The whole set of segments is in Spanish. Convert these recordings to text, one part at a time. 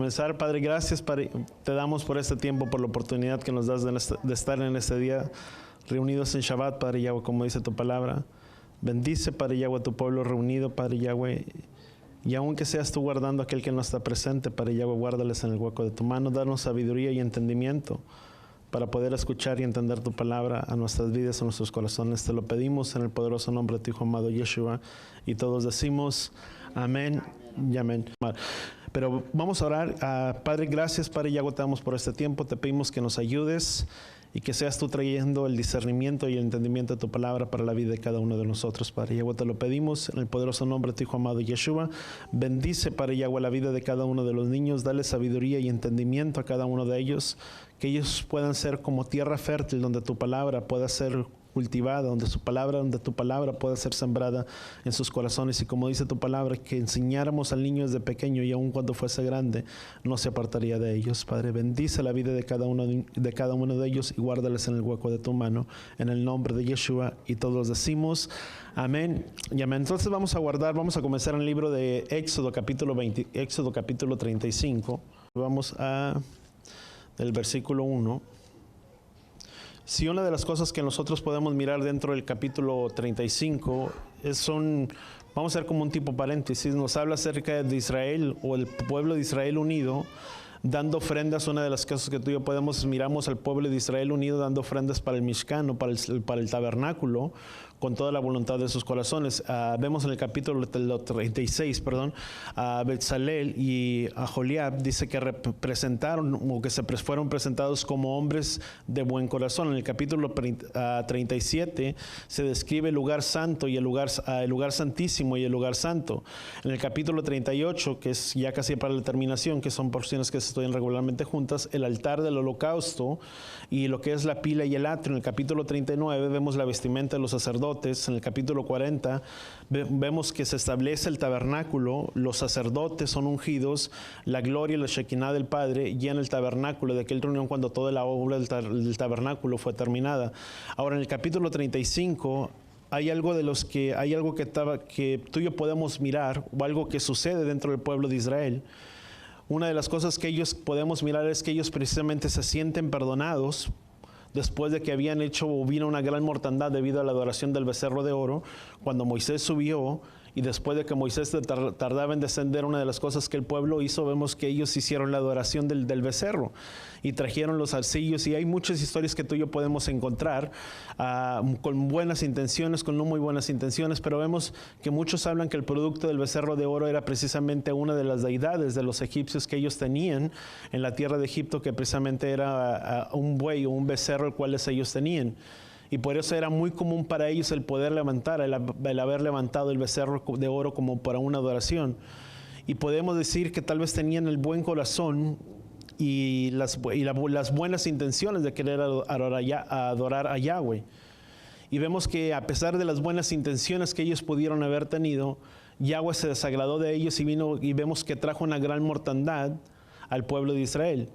comenzar, Padre, gracias te damos por este tiempo, por la oportunidad que nos das de estar en este día reunidos en Shabbat, Padre Yahweh, como dice tu palabra. Bendice, Padre Yahweh, a tu pueblo reunido, Padre Yahweh. Y aunque seas tú guardando a aquel que no está presente, Padre Yahweh, guárdales en el hueco de tu mano. Danos sabiduría y entendimiento para poder escuchar y entender tu palabra a nuestras vidas, a nuestros corazones. Te lo pedimos en el poderoso nombre de tu Hijo amado Yeshua. Y todos decimos amén y amén. Pero vamos a orar. Padre, gracias, Padre Yahweh, te damos por este tiempo. Te pedimos que nos ayudes y que seas tú trayendo el discernimiento y el entendimiento de tu palabra para la vida de cada uno de nosotros, Padre Yahweh. Te lo pedimos en el poderoso nombre de tu Hijo amado Yeshua. Bendice, Padre Yahweh, la vida de cada uno de los niños. Dale sabiduría y entendimiento a cada uno de ellos. Que ellos puedan ser como tierra fértil donde tu palabra pueda ser cultivada, donde tu palabra pueda ser sembrada en sus corazones. Y como dice tu palabra, que enseñáramos al niño desde pequeño y aun cuando fuese grande, no se apartaría de ellos. Padre, bendice la vida de cada uno de ellos y guárdales en el hueco de tu mano, en el nombre de Yeshua. Y todos decimos amén y amén. Entonces vamos a comenzar en el libro de Éxodo capítulo 35. Vamos a del versículo 1. Si una de las cosas que nosotros podemos mirar dentro del capítulo 35 vamos a hacer como un tipo paréntesis, nos habla acerca de Israel o el pueblo de Israel unido, dando ofrendas. Una de las cosas que tú y yo miramos al pueblo de Israel unido dando ofrendas para el Mishkan o para el tabernáculo, con toda la voluntad de sus corazones. Vemos en el capítulo 36, a Betzalel y a Joliab, dice que representaron o que fueron presentados como hombres de buen corazón. En el capítulo 37 se describe el lugar santo y el lugar santísimo y el lugar santo. En el capítulo 38, que es ya casi para la terminación, que son porciones que se estudian regularmente juntas, el altar del holocausto y lo que es la pila y el atrio. En el capítulo 39 vemos la vestimenta de los sacerdotes. En el capítulo 40 vemos que se establece el tabernáculo, los sacerdotes son ungidos, la gloria y la Shekinah del Padre llena el tabernáculo de aquella reunión cuando toda la obra del tabernáculo fue terminada. Ahora en el capítulo 35 hay algo que tú y yo podemos mirar, o algo que sucede dentro del pueblo de Israel. Una de las cosas que ellos podemos mirar es que ellos precisamente se sienten perdonados después de que vino una gran mortandad debido a la adoración del becerro de oro. Cuando Moisés subió y después de que Moisés tardaba en descender, una de las cosas que el pueblo hizo, vemos que ellos hicieron la adoración del becerro y trajeron los arcillos. Y hay muchas historias que tú y yo podemos encontrar con buenas intenciones, con no muy buenas intenciones, pero vemos que muchos hablan que el producto del becerro de oro era precisamente una de las deidades de los egipcios que ellos tenían en la tierra de Egipto, que precisamente era un buey o un becerro el cual ellos tenían. Y por eso era muy común para ellos el poder levantar, el haber levantado el becerro de oro como para una adoración. Y podemos decir que tal vez tenían el buen corazón y las buenas intenciones de querer adorar a Yahweh. Y vemos que a pesar de las buenas intenciones que ellos pudieron haber tenido, Yahweh se desagradó de ellos y vemos que trajo una gran mortandad al pueblo de Israel.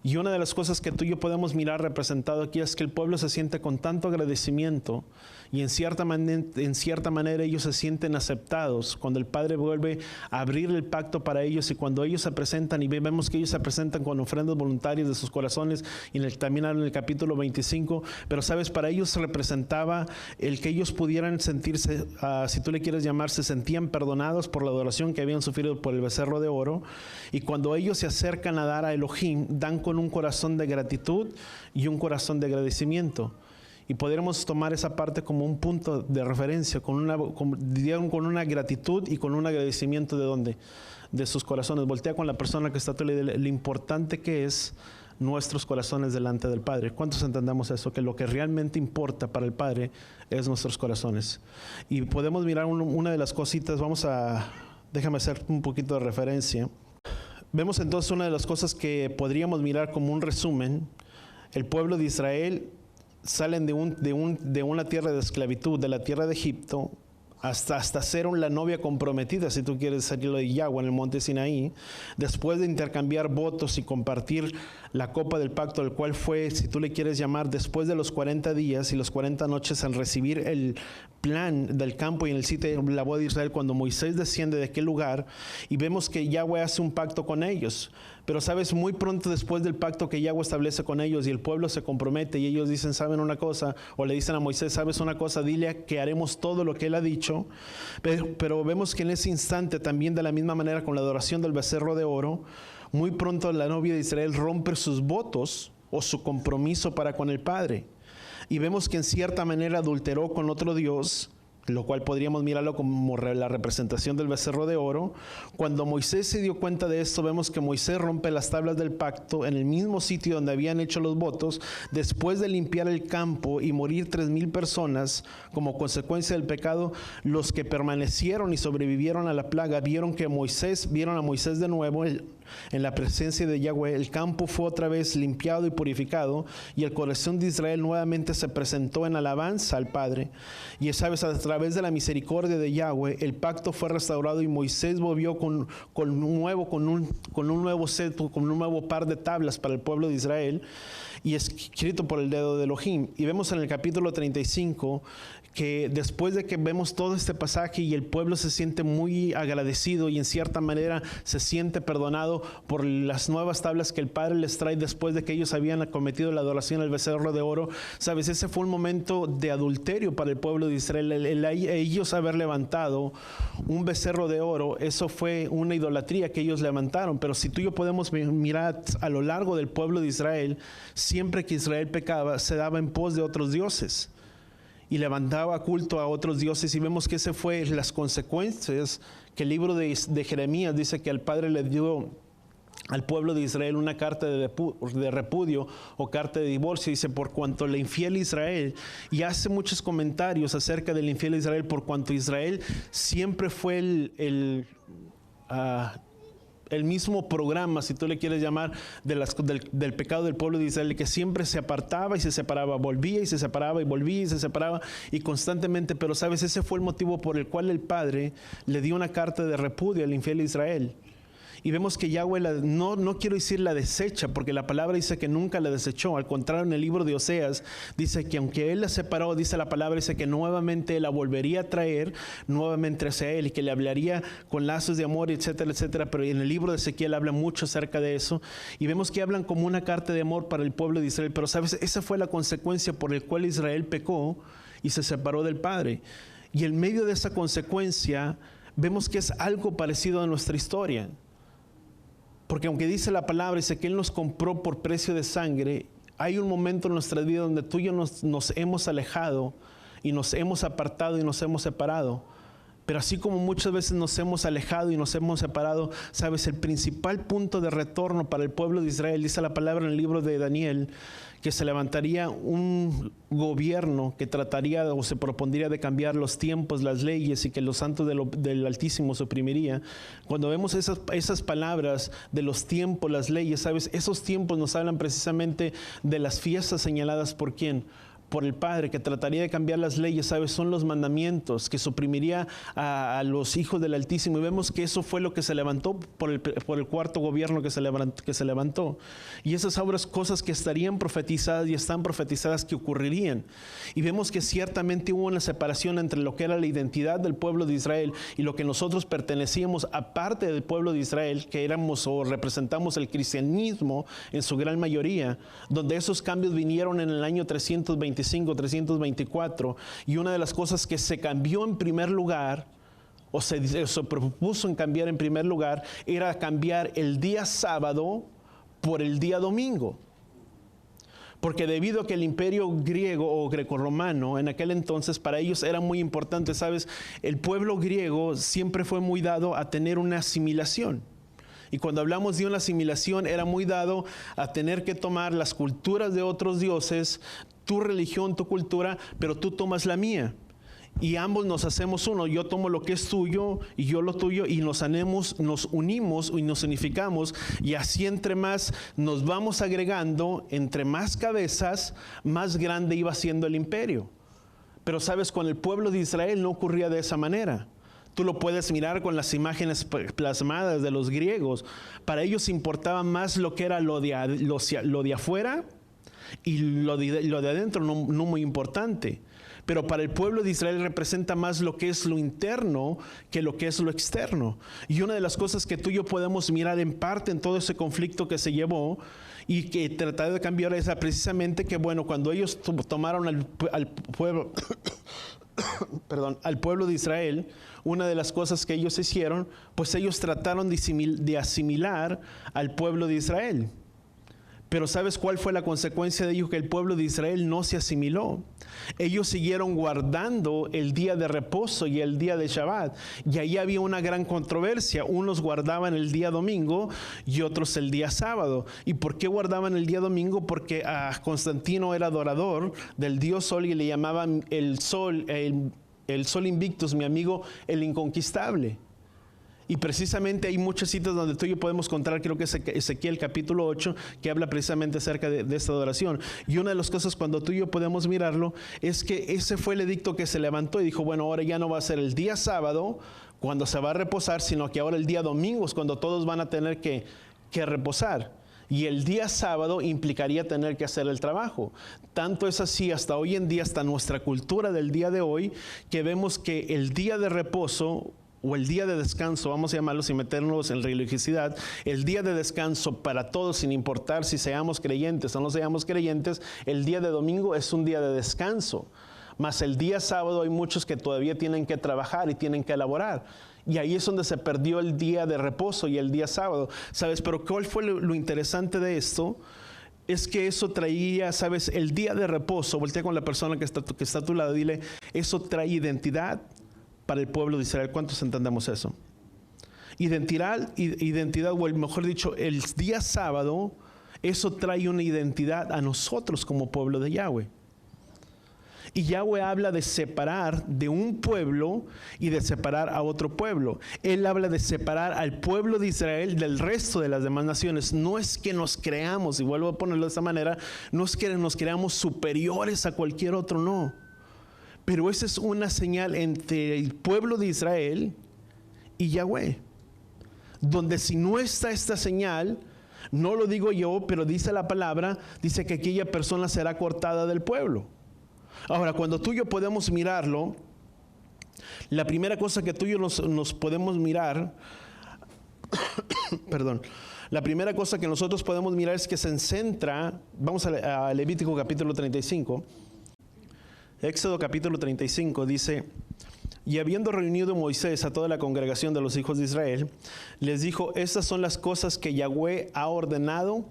Y una de las cosas que tú y yo podemos mirar representado aquí es que el pueblo se siente con tanto agradecimiento y en cierta manera ellos se sienten aceptados cuando el Padre vuelve a abrir el pacto para ellos, y cuando ellos se presentan y vemos que ellos se presentan con ofrendas voluntarias de sus corazones, y también en el capítulo 25, pero sabes, para ellos representaba el que ellos pudieran sentirse, si tú le quieres llamar, se sentían perdonados por la adoración que habían sufrido por el becerro de oro, y cuando ellos se acercan a dar a Elohim, dan con un corazón de gratitud y un corazón de agradecimiento. Y podremos tomar esa parte como un punto de referencia, con una gratitud y con un agradecimiento. ¿De dónde? De sus corazones. Voltea con la persona que está a tu lado y dile lo importante que es nuestros corazones delante del Padre. ¿Cuántos entendemos eso? Que lo que realmente importa para el Padre es nuestros corazones. Y podemos mirar una de las cositas. Déjame hacer un poquito de referencia. Vemos entonces una de las cosas que podríamos mirar como un resumen. El pueblo de Israel salen de una tierra de esclavitud, de la tierra de Egipto, hasta ser la novia comprometida, si tú quieres decirlo, de Yahweh en el monte Sinaí, después de intercambiar votos y compartir la copa del pacto, el cual fue, si tú le quieres llamar, después de los 40 días y los 40 noches al recibir el plan del campo y en el sitio de la boda de Israel, cuando Moisés desciende de aquel lugar, y vemos que Yahweh hace un pacto con ellos. Pero sabes, muy pronto después del pacto que Yahweh establece con ellos y el pueblo se compromete y ellos dicen, ¿saben una cosa? O le dicen a Moisés, ¿sabes una cosa? Dile que haremos todo lo que él ha dicho. Pero vemos que en ese instante también, de la misma manera con la adoración del becerro de oro, muy pronto la novia de Israel rompe sus votos o su compromiso para con el Padre. Y vemos que en cierta manera adulteró con otro Dios, lo cual podríamos mirarlo como la representación del becerro de oro. Cuando Moisés se dio cuenta de esto, vemos que Moisés rompe las tablas del pacto en el mismo sitio donde habían hecho los votos, después de limpiar el campo y morir 3,000 personas como consecuencia del pecado. Los que permanecieron y sobrevivieron a la plaga vieron a Moisés de nuevo en la presencia de Yahweh. El campo fue otra vez limpiado y purificado, y el corazón de Israel nuevamente se presentó en alabanza al Padre. Y sabes, a través de la misericordia de Yahweh, el pacto fue restaurado y Moisés volvió con un nuevo par de tablas para el pueblo de Israel, y escrito por el dedo de Elohim. Y vemos en el capítulo 35 que después de que vemos todo este pasaje y el pueblo se siente muy agradecido y en cierta manera se siente perdonado por las nuevas tablas que el Padre les trae después de que ellos habían cometido la adoración al becerro de oro, sabes, ese fue un momento de adulterio para el pueblo de Israel. Ellos haber levantado un becerro de oro, eso fue una idolatría que ellos levantaron. Pero si tú y yo podemos mirar a lo largo del pueblo de Israel, siempre que Israel pecaba, se daba en pos de otros dioses y levantaba culto a otros dioses, y vemos que ese fue las consecuencias que el libro de Jeremías dice que el Padre le dio al pueblo de Israel una carta de repudio o carta de divorcio. Dice, por cuanto la infiel Israel, y hace muchos comentarios acerca del infiel Israel, por cuanto Israel siempre fue el mismo programa, si tú le quieres llamar, del pecado del pueblo de Israel, que siempre se apartaba y se separaba, volvía y se separaba y volvía y se separaba, y constantemente. Pero sabes, ese fue el motivo por el cual el Padre le dio una carta de repudio al infiel Israel. Y vemos que Yahweh, no quiero decir la desecha, porque la palabra dice que nunca la desechó. Al contrario, en el libro de Oseas dice que aunque Él la separó, dice la palabra, dice que nuevamente Él la volvería a traer nuevamente hacia Él, y que le hablaría con lazos de amor, etcétera, etcétera. Pero en el libro de Ezequiel habla mucho acerca de eso, y vemos que hablan como una carta de amor para el pueblo de Israel. Pero sabes, esa fue la consecuencia por la cual Israel pecó y se separó del Padre. Y en medio de esa consecuencia vemos que es algo parecido a nuestra historia. Porque aunque dice la palabra, dice que Él nos compró por precio de sangre, hay un momento en nuestra vida donde tú y yo nos hemos alejado y nos hemos apartado y nos hemos separado. Pero así como muchas veces nos hemos alejado y nos hemos separado, sabes, el principal punto de retorno para el pueblo de Israel, dice la palabra en el libro de Daniel, que se levantaría un gobierno que trataría o se propondría de cambiar los tiempos, las leyes, y que los santos del Altísimo suprimiría. Cuando vemos esas palabras de los tiempos, las leyes, sabes, esos tiempos nos hablan precisamente de las fiestas señaladas por ¿quién? Por el Padre, que trataría de cambiar las leyes, ¿sabes? Son los mandamientos, que suprimiría a los hijos del Altísimo. Y vemos que eso fue lo que se levantó por el cuarto gobierno que se levantó. Y esas obras, cosas que estarían profetizadas y están profetizadas que ocurrirían. Y vemos que ciertamente hubo una separación entre lo que era la identidad del pueblo de Israel y lo que nosotros pertenecíamos, aparte del pueblo de Israel, que éramos o representamos el cristianismo en su gran mayoría, donde esos cambios vinieron en el año 324, y una de las cosas que se cambió en primer lugar, o se propuso en cambiar en primer lugar, era cambiar el día sábado por el día domingo. Porque debido a que el imperio griego o grecorromano en aquel entonces para ellos era muy importante, ¿sabes? El pueblo griego siempre fue muy dado a tener una asimilación. Y cuando hablamos de una asimilación, era muy dado a tener que tomar las culturas de otros dioses, tu religión, tu cultura, pero tú tomas la mía. Y ambos nos hacemos uno. Yo tomo lo que es tuyo y yo lo tuyo, y nos unimos y nos unificamos. Y así entre más nos vamos agregando, entre más cabezas, más grande iba siendo el imperio. Pero sabes, con el pueblo de Israel no ocurría de esa manera. Tú lo puedes mirar con las imágenes plasmadas de los griegos. Para ellos importaba más lo que era lo de afuera, y lo de adentro no muy importante. Pero para el pueblo de Israel representa más lo que es lo interno que lo que es lo externo. Y una de las cosas que tú y yo podemos mirar en parte en todo ese conflicto que se llevó y que tratar de cambiar es precisamente que, bueno, cuando ellos tomaron al pueblo, perdón, al pueblo de Israel, una de las cosas que ellos hicieron, pues ellos trataron de asimilar al pueblo de Israel. Pero ¿sabes cuál fue la consecuencia de ello? Que el pueblo de Israel no se asimiló. Ellos siguieron guardando el día de reposo y el día de Shabbat. Y ahí había una gran controversia. Unos guardaban el día domingo y otros el día sábado. ¿Y por qué guardaban el día domingo? Porque Constantino era adorador del dios Sol y le llamaban el Sol Invictus, mi amigo, el inconquistable. Y precisamente hay muchas citas donde tú y yo podemos encontrar, creo que es Ezequiel capítulo 8, que habla precisamente acerca de esta adoración. Y una de las cosas cuando tú y yo podemos mirarlo es que ese fue el edicto que se levantó y dijo, bueno, ahora ya no va a ser el día sábado cuando se va a reposar, sino que ahora el día domingo es cuando todos van a tener que reposar. Y el día sábado implicaría tener que hacer el trabajo. Tanto es así hasta hoy en día, hasta nuestra cultura del día de hoy, que vemos que el día de reposo o el día de descanso, vamos a llamarlo sin meternos en religiosidad, el día de descanso para todos, sin importar si seamos creyentes o no seamos creyentes, el día de domingo es un día de descanso. Mas el día sábado hay muchos que todavía tienen que trabajar y tienen que elaborar. Y ahí es donde se perdió el día de reposo y el día sábado. ¿Sabes? Pero ¿cuál fue lo interesante de esto? Es que eso traía, ¿sabes? El día de reposo, voltea con la persona que está a tu lado, dile, eso trae identidad para el pueblo de Israel. ¿Cuántos entendemos eso? Identidad, o mejor dicho, el día sábado, eso trae una identidad a nosotros como pueblo de Yahweh. Y Yahweh habla de separar de un pueblo y de separar a otro pueblo. Él habla de separar al pueblo de Israel del resto de las demás naciones. No es que nos creamos, y vuelvo a ponerlo de esa manera, no es que nos creamos superiores a cualquier otro, no. Pero esa es una señal entre el pueblo de Israel y Yahweh. Donde si no está esta señal, no lo digo yo, pero dice la palabra, dice que aquella persona será cortada del pueblo. Ahora, cuando tú y yo podemos mirarlo, la primera cosa que tú y yo nos podemos mirar, perdón, la primera cosa que nosotros podemos mirar es que se centra, vamos a Levítico capítulo 35, Éxodo capítulo 35 dice, y habiendo reunido Moisés a toda la congregación de los hijos de Israel, les dijo, estas son las cosas que Yahweh ha ordenado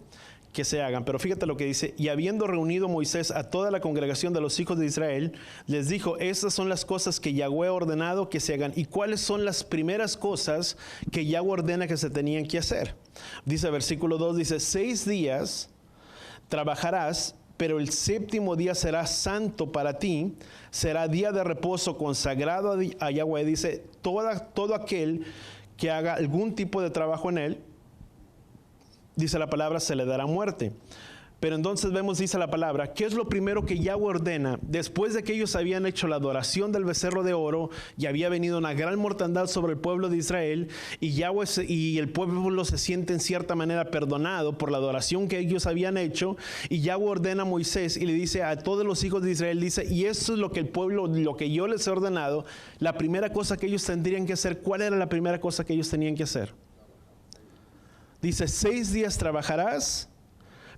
que se hagan. Pero fíjate lo que dice, y habiendo reunido Moisés a toda la congregación de los hijos de Israel, les dijo, estas son las cosas que Yahweh ha ordenado que se hagan. ¿Y cuáles son las primeras cosas que Yahweh ordena que se tenían que hacer? Dice versículo 2, dice, 6 días trabajarás, pero el séptimo día será santo para ti, será día de reposo consagrado a Yahweh. Dice, todo aquel que haga algún tipo de trabajo en él, dice la palabra, se le dará muerte. Pero entonces vemos, dice la palabra, ¿qué es lo primero que Yahweh ordena? Después de que ellos habían hecho la adoración del becerro de oro y había venido una gran mortandad sobre el pueblo de Israel, y Yahweh y el pueblo se siente en cierta manera perdonado por la adoración que ellos habían hecho, y Yahweh ordena a Moisés y le dice a todos los hijos de Israel, dice, y eso es lo que el pueblo, lo que yo les he ordenado, la primera cosa que ellos tendrían que hacer. ¿Cuál era la primera cosa que ellos tenían que hacer? Dice, 6 días trabajarás,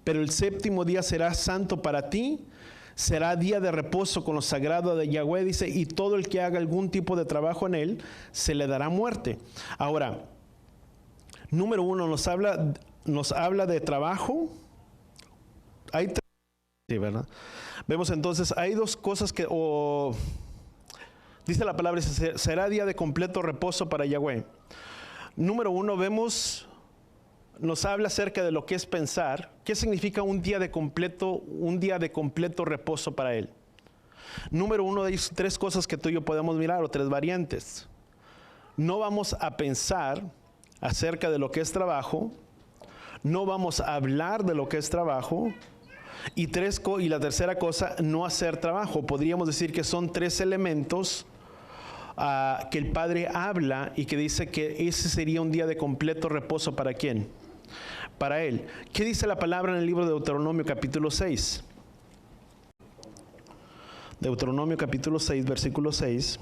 pero el séptimo día será santo para ti, será día de reposo con lo sagrado de Yahweh, dice, y todo el que haga algún tipo de trabajo en él, se le dará muerte. Ahora, número 1, nos habla de trabajo. Hay sí, ¿verdad? Vemos entonces, hay dos cosas que, dice la palabra, será día de completo reposo para Yahweh. Número 1, nos habla acerca de lo que es pensar. ¿Qué significa un día de completo reposo para él? Número 1, hay 3 cosas que tú y yo podemos mirar, o 3 variantes. No vamos a pensar acerca de lo que es trabajo, no vamos a hablar de lo que es trabajo, Y la tercera cosa, no hacer trabajo. Podríamos decir que son 3 elementos que el Padre habla y que dice que ese sería un día de completo reposo. ¿Para quién? Para Él. ¿Qué dice la palabra en el libro de Deuteronomio capítulo 6? Deuteronomio capítulo 6, versículo 6.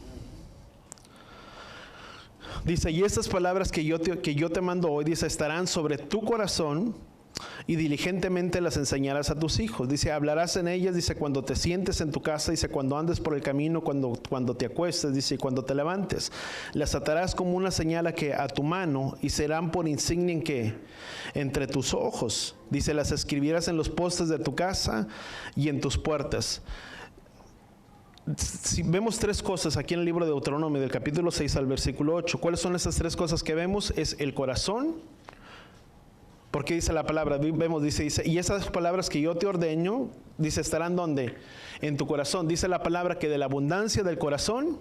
Dice, y estas palabras que yo te mando hoy, dice, estarán sobre tu corazón y diligentemente las enseñarás a tus hijos. Dice, hablarás en ellas, dice, cuando te sientes en tu casa, dice, cuando andes por el camino, cuando te acuestes, dice, y cuando te levantes. Las atarás como una señal a tu mano y serán por insignia en ¿qué? Entre tus ojos. Dice, las escribirás en los postes de tu casa y en tus puertas. Si vemos 3 cosas aquí en el libro de Deuteronomio, del capítulo 6 al versículo 8. ¿Cuáles son esas 3 cosas que vemos? Es el corazón. Porque dice la palabra, vemos, dice, y esas palabras que yo te ordeño, dice, estarán ¿dónde? En tu corazón. Dice la palabra que de la abundancia del corazón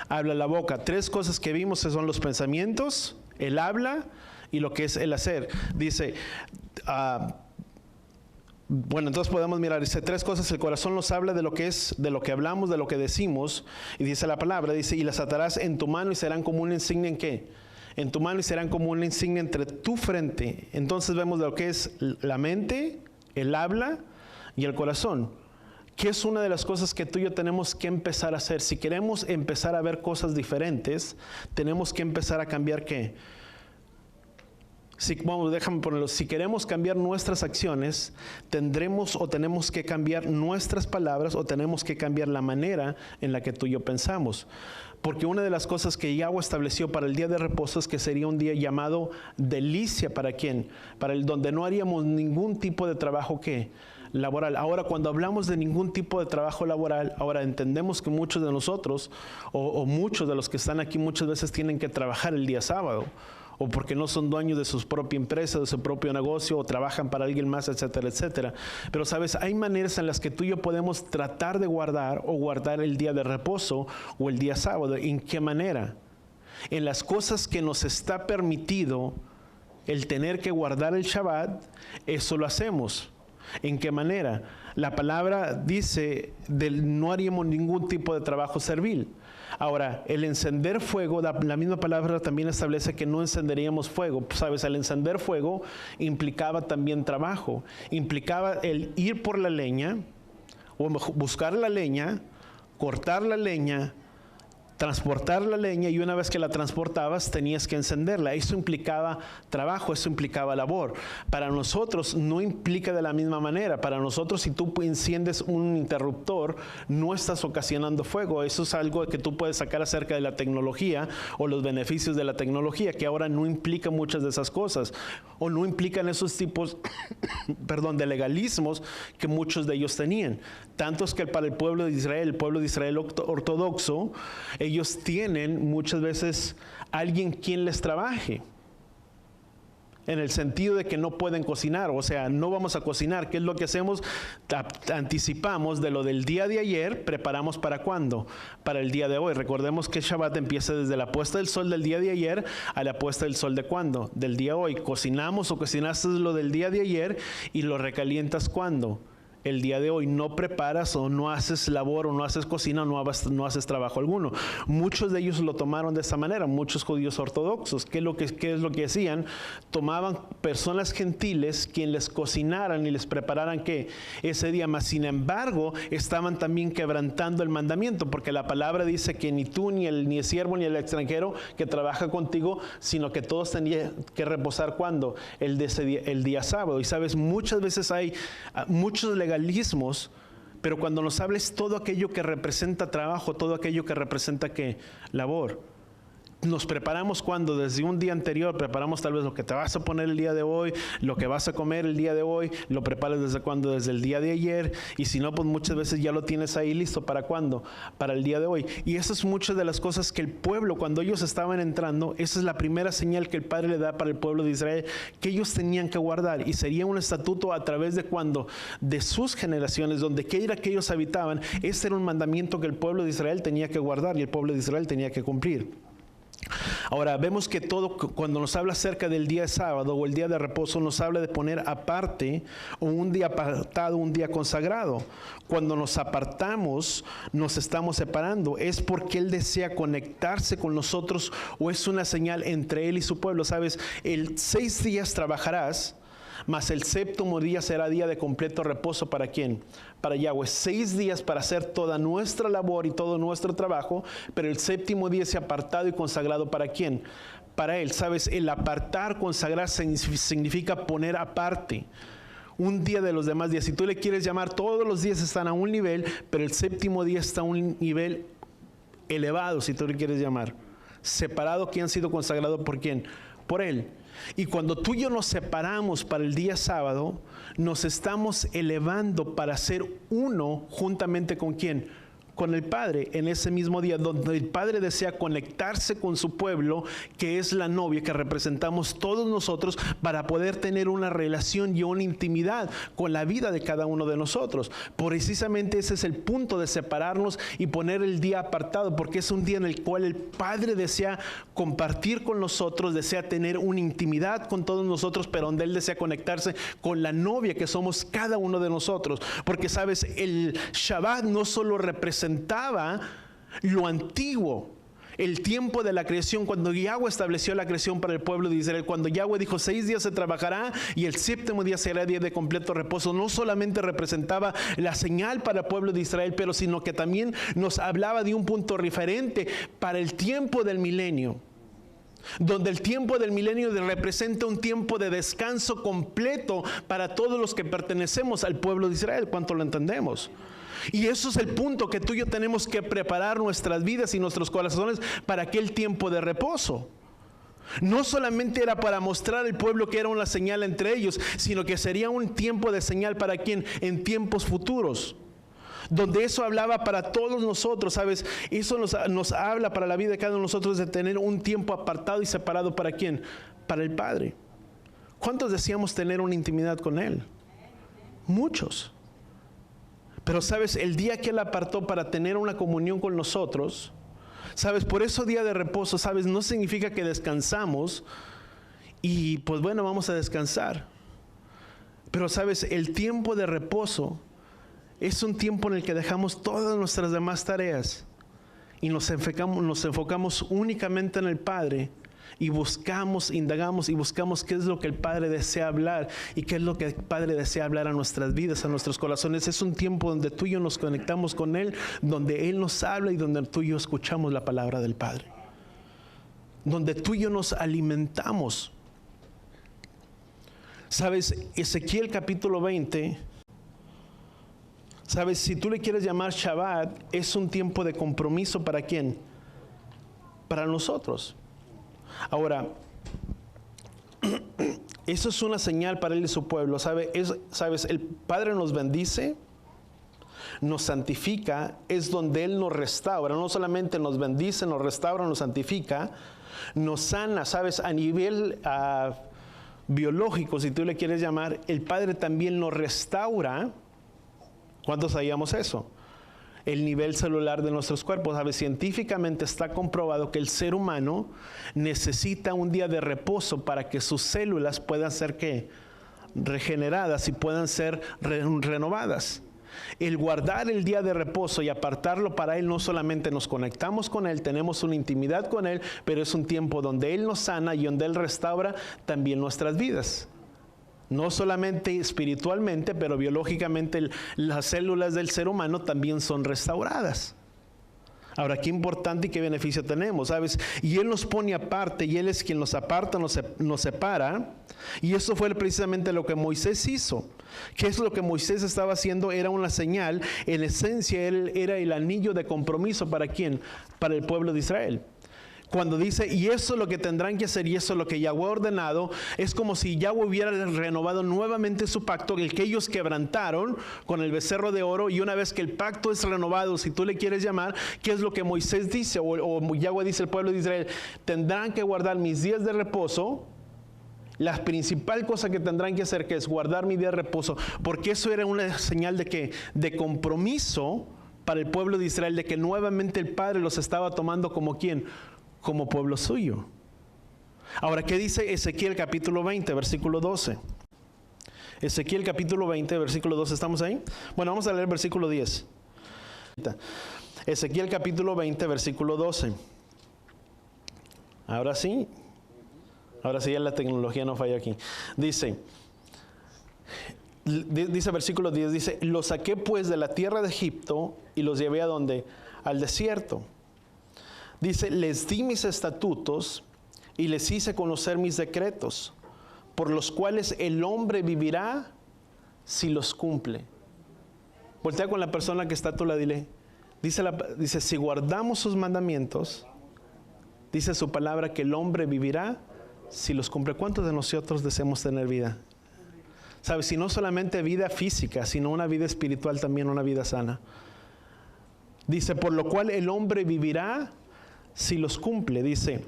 habla la boca. 3 cosas que vimos son los pensamientos, el habla y lo que es el hacer. Dice, bueno, entonces podemos mirar, dice 3 cosas, el corazón nos habla de lo que es, de lo que hablamos, de lo que decimos, y dice la palabra, dice, y las atarás en tu mano y serán como una insignia ¿en qué? En tu mano y serán como una insignia entre tu frente. Entonces vemos de lo que es la mente, el habla y el corazón. ¿Qué es una de las cosas que tú y yo tenemos que empezar a hacer? Si queremos empezar a ver cosas diferentes, tenemos que empezar a cambiar ¿qué? Déjame ponerlo. Si queremos cambiar nuestras acciones, tenemos que cambiar nuestras palabras o tenemos que cambiar la manera en la que tú y yo pensamos. Porque una de las cosas que Yahweh estableció para el día de reposo es que sería un día llamado delicia. ¿Para quién? Para el donde no haríamos ningún tipo de trabajo ¿qué? Laboral. Ahora, cuando hablamos de ningún tipo de trabajo laboral, ahora entendemos que muchos de nosotros o muchos de los que están aquí muchas veces tienen que trabajar el día sábado, o porque no son dueños de su propia empresa, de su propio negocio, o trabajan para alguien más, etcétera, etcétera. Pero sabes, hay maneras en las que tú y yo podemos tratar de guardar el día de reposo o el día sábado. ¿En qué manera? En las cosas que nos está permitido el tener que guardar el Shabbat, eso lo hacemos. ¿En qué manera? La palabra dice, no haríamos ningún tipo de trabajo servil. Ahora, el encender fuego, la misma palabra también establece que no encenderíamos fuego. Sabes, el encender fuego implicaba también trabajo. Implicaba el ir por la leña, o buscar la leña, cortar la leña, transportar la leña, y una vez que la transportabas tenías que encenderla. Eso implicaba trabajo, eso implicaba labor. Para nosotros no implica de la misma manera. Para nosotros, si tú enciendes un interruptor, no estás ocasionando fuego. Eso es algo que tú puedes sacar acerca de la tecnología o los beneficios de la tecnología, que ahora no implica muchas de esas cosas, o no implican esos tipos de legalismos que muchos de ellos tenían. Tanto es que para el pueblo de Israel ortodoxo, ellos tienen muchas veces alguien quien les trabaje, en el sentido de que no pueden cocinar. O sea, no vamos a cocinar. ¿Qué es lo que hacemos? Anticipamos de lo del día de ayer, preparamos ¿para cuándo? Para el día de hoy. Recordemos que Shabbat empieza desde la puesta del sol del día de ayer a la puesta del sol de ¿cuándo? Del día de hoy. Cocinamos o cocinaste lo del día de ayer y lo recalientas ¿cuándo? El día de hoy. No preparas o no haces labor o no haces cocina, no haces trabajo alguno. Muchos de ellos lo tomaron de esa manera, muchos judíos ortodoxos. ¿Qué es lo que hacían? Tomaban personas gentiles quien les cocinaran y les prepararan ¿qué? Ese día. Más sin embargo, estaban también quebrantando el mandamiento, porque la palabra dice que ni tú, ni el siervo, ni el extranjero que trabaja contigo, sino que todos tenían que reposar ¿cuándo? El día sábado. Y sabes, muchas veces hay muchos legalismos, pero cuando nos hables todo aquello que representa trabajo, todo aquello que representa ¿qué? Labor. Nos preparamos cuando desde un día anterior preparamos tal vez lo que te vas a poner el día de hoy, lo que vas a comer el día de hoy, lo preparas desde el día de ayer, y si no, pues muchas veces ya lo tienes ahí listo. ¿Para cuándo? Para el día de hoy. Y esas es muchas de las cosas que el pueblo, cuando ellos estaban entrando, esa es la primera señal que el Padre le da para el pueblo de Israel, que ellos tenían que guardar, y sería un estatuto a través de cuando, de sus generaciones, donde quiera que ellos habitaban. Ese era un mandamiento que el pueblo de Israel tenía que guardar y el pueblo de Israel tenía que cumplir. Ahora, vemos que todo, cuando nos habla acerca del día de sábado o el día de reposo, nos habla de poner aparte o un día apartado, un día consagrado. Cuando nos apartamos, nos estamos separando. ¿Es porque Él desea conectarse con nosotros o es una señal entre Él y su pueblo? ¿Sabes? 6 días trabajarás, mas el séptimo día será día de completo reposo. ¿Para quién? Para Yahweh. 6 días para hacer toda nuestra labor y todo nuestro trabajo, pero el séptimo día es apartado y consagrado. ¿Para quién? Para Él. ¿Sabes? El apartar, consagrar significa poner aparte un día de los demás días. Si tú le quieres llamar, todos los días están a un nivel, pero el séptimo día está a un nivel elevado, si tú le quieres llamar. Separado, que han sido consagrados ¿por quién? Por Él. Y cuando tú y yo nos separamos para el día sábado, nos estamos elevando para ser uno juntamente con ¿quién? Con el Padre, en ese mismo día, donde el Padre desea conectarse con su pueblo, que es la novia que representamos todos nosotros, para poder tener una relación y una intimidad con la vida de cada uno de nosotros. Precisamente ese es el punto de separarnos y poner el día apartado, porque es un día en el cual el Padre desea compartir con nosotros, desea tener una intimidad con todos nosotros, pero donde Él desea conectarse con la novia que somos cada uno de nosotros. Porque sabes, el Shabbat no solo representaba lo antiguo, el tiempo de la creación, cuando Yahweh estableció la creación para el pueblo de Israel, cuando Yahweh dijo 6 días se trabajará y el séptimo día será día de completo reposo, no solamente representaba la señal para el pueblo de Israel, pero sino que también nos hablaba de un punto referente para el tiempo del milenio, donde el tiempo del milenio representa un tiempo de descanso completo para todos los que pertenecemos al pueblo de Israel. ¿Cuánto lo entendemos? Y eso es el punto, que tú y yo tenemos que preparar nuestras vidas y nuestros corazones para aquel tiempo de reposo. No solamente era para mostrar al pueblo que era una señal entre ellos, sino que sería un tiempo de señal para quien en tiempos futuros, donde eso hablaba para todos nosotros, ¿sabes? Eso nos habla para la vida de cada uno de nosotros, de tener un tiempo apartado y separado. ¿Para quién? Para el Padre. ¿Cuántos deseamos tener una intimidad con Él? Muchos. Pero sabes, el día que Él apartó para tener una comunión con nosotros, sabes, por eso día de reposo, sabes, no significa que descansamos y pues bueno, vamos a descansar. Pero sabes, el tiempo de reposo es un tiempo en el que dejamos todas nuestras demás tareas y nos enfocamos únicamente en el Padre. Y buscamos, indagamos y buscamos qué es lo que el Padre desea hablar y qué es lo que el Padre desea hablar a nuestras vidas, a nuestros corazones. Es un tiempo donde tú y yo nos conectamos con Él, donde Él nos habla y donde tú y yo escuchamos la palabra del Padre, donde tú y yo nos alimentamos. Sabes, Ezequiel capítulo 20, sabes, si tú le quieres llamar Shabbat, es un tiempo de compromiso. ¿Para quién? Para nosotros. Ahora, eso es una señal para Él y su pueblo. ¿Sabes? El Padre nos bendice, nos santifica, es donde Él nos restaura. No solamente nos bendice, nos restaura, nos santifica, nos sana. ¿Sabes? A nivel biológico, si tú le quieres llamar, el Padre también nos restaura. ¿Cuántos sabíamos eso? El nivel celular de nuestros cuerpos. ¿Sabes? Científicamente está comprobado que el ser humano necesita un día de reposo para que sus células puedan ser ¿qué? Regeneradas y puedan ser renovadas. El guardar el día de reposo y apartarlo para Él, no solamente nos conectamos con Él, tenemos una intimidad con Él, pero es un tiempo donde Él nos sana y donde Él restaura también nuestras vidas. No solamente espiritualmente, pero biológicamente las células del ser humano también son restauradas. Ahora, qué importante y qué beneficio tenemos, ¿sabes? Y Él nos pone aparte, y Él es quien nos aparta, nos separa. Y eso fue precisamente lo que Moisés hizo. ¿Qué es lo que Moisés estaba haciendo? Era una señal. En esencia, Él era el anillo de compromiso. ¿Para quién? Para el pueblo de Israel. Cuando dice, y eso es lo que tendrán que hacer, y eso es lo que Yahweh ha ordenado, es como si Yahweh hubiera renovado nuevamente su pacto, el que ellos quebrantaron con el becerro de oro. Y una vez que el pacto es renovado, si tú le quieres llamar, ¿qué es lo que Moisés dice? O Yahweh dice al pueblo de Israel: tendrán que guardar mis días de reposo. La principal cosa que tendrán que hacer, que es guardar mi día de reposo, porque eso era una señal de que, de compromiso para el pueblo de Israel, de que nuevamente el Padre los estaba tomando como ¿quién? Como pueblo suyo. Ahora, ¿qué dice Ezequiel capítulo 20, versículo 12? Ezequiel capítulo 20, versículo 12, ¿estamos ahí? Bueno, vamos a leer el versículo 10. Ezequiel capítulo 20, versículo 12. Ahora sí ya la tecnología no falla aquí. Dice versículo 10, dice, los saqué pues de la tierra de Egipto y los llevé a ¿dónde? Al desierto. Dice, les di mis estatutos y les hice conocer mis decretos, por los cuales el hombre vivirá si los cumple. Voltea con la persona que está a tu lado, dile, dice, si guardamos sus mandamientos, dice su palabra que el hombre vivirá si los cumple. ¿Cuántos de nosotros deseamos tener vida? ¿Sabes? Si no solamente vida física, sino una vida espiritual también, una vida sana. Dice, por lo cual el hombre vivirá si los cumple. Dice,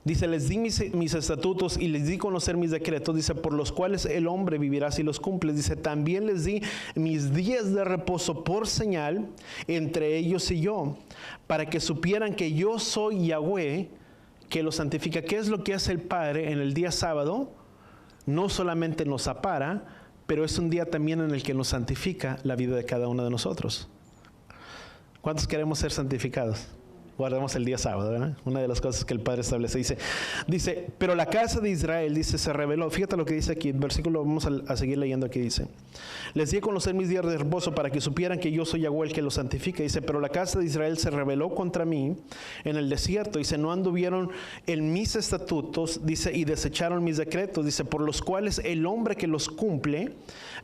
les di mis estatutos y les di conocer mis decretos. Dice, por los cuales el hombre vivirá si los cumple. Dice, también les di mis días de reposo por señal entre ellos y yo, para que supieran que yo soy Yahweh, que los santifica. ¿Qué es lo que hace el Padre en el día sábado? No solamente nos apara, pero es un día también en el que nos santifica la vida de cada uno de nosotros. ¿Cuántos queremos ser santificados? Guardamos el día sábado, ¿verdad? Una de las cosas que el Padre establece. Dice, pero la casa de Israel, dice, se rebeló. Fíjate lo que dice aquí, el versículo, vamos a seguir leyendo aquí, dice. Les di a conocer mis días de reposo para que supieran que yo soy Yahweh el que los santifica. Dice, pero la casa de Israel se rebeló contra mí en el desierto. Dice, no anduvieron en mis estatutos, dice, y desecharon mis decretos. Dice, por los cuales el hombre que los cumple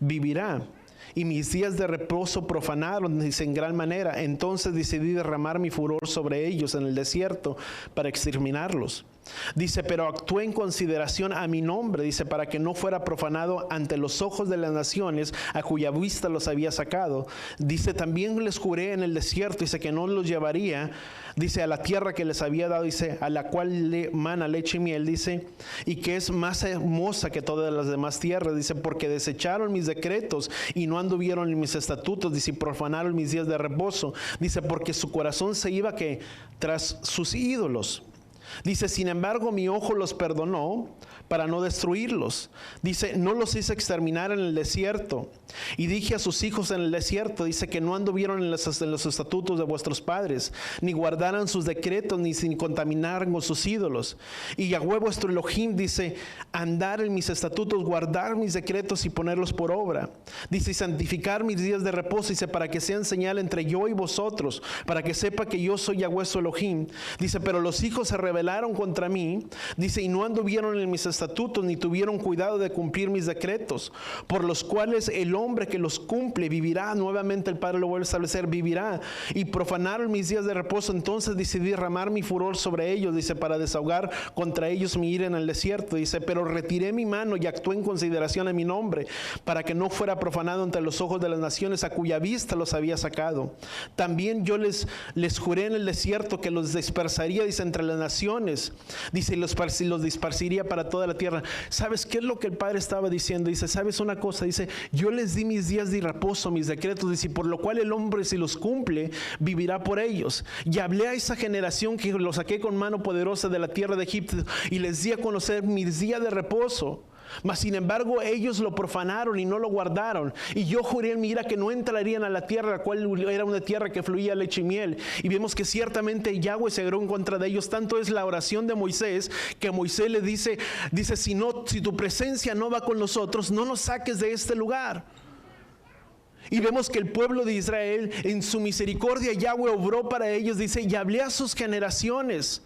vivirá. Y mis días de reposo profanaron, dice, en gran manera. Entonces decidí derramar mi furor sobre ellos en el desierto para exterminarlos. Dice, pero actué en consideración a mi nombre, dice, para que no fuera profanado ante los ojos de las naciones a cuya vista los había sacado. Dice, también les juré en el desierto, dice, que no los llevaría, dice, a la tierra que les había dado, dice, a la cual mana leche y miel, dice, y que es más hermosa que todas las demás tierras, dice, porque desecharon mis decretos y no anduvieron en mis estatutos, dice, y profanaron mis días de reposo, dice, porque su corazón se iba que tras sus ídolos. Dice, sin embargo, mi ojo los perdonó para no destruirlos. Dice, no los hice exterminar en el desierto. Y dije a sus hijos en el desierto, dice, que no anduvieron en los estatutos de vuestros padres, ni guardaran sus decretos, ni sin contaminaran con sus ídolos. Y Yahweh vuestro Elohim, dice, andar en mis estatutos, guardar mis decretos y ponerlos por obra. Dice, y santificar mis días de reposo, dice, para que sean señal entre yo y vosotros, para que sepa que yo soy Yahweh su Elohim. Dice, pero los hijos se rebelaron contra mí, dice, y no anduvieron en mis estatutos, ni tuvieron cuidado de cumplir mis decretos, por los cuales el hombre que los cumple vivirá. Nuevamente el Padre lo vuelve a establecer, vivirá. Y profanaron mis días de reposo, entonces decidí derramar mi furor sobre ellos, dice, para desahogar contra ellos mi ira en el desierto. Dice, pero retiré mi mano y actué en consideración a mi nombre, para que no fuera profanado ante los ojos de las naciones a cuya vista los había sacado. También yo les juré en el desierto que los dispersaría, dice, entre las naciones, dice, y los dispersaría para toda la tierra. ¿Sabes qué es lo que el Padre estaba diciendo? Dice, ¿sabes una cosa? Dice, yo les di mis días de reposo, mis decretos, dice, por lo cual el hombre, si los cumple, vivirá por ellos. Y hablé a esa generación que lo saqué con mano poderosa de la tierra de Egipto y les di a conocer mis días de reposo. Mas sin embargo ellos lo profanaron y no lo guardaron. Y yo juré en mi ira que no entrarían a la tierra, la cual era una tierra que fluía leche y miel. Y vemos que ciertamente Yahweh se agró en contra de ellos. Tanto es la oración de Moisés, que Moisés le dice, si tu presencia no va con nosotros, no nos saques de este lugar. Y vemos que el pueblo de Israel, en su misericordia, Yahweh obró para ellos, dice, y hablé a sus generaciones.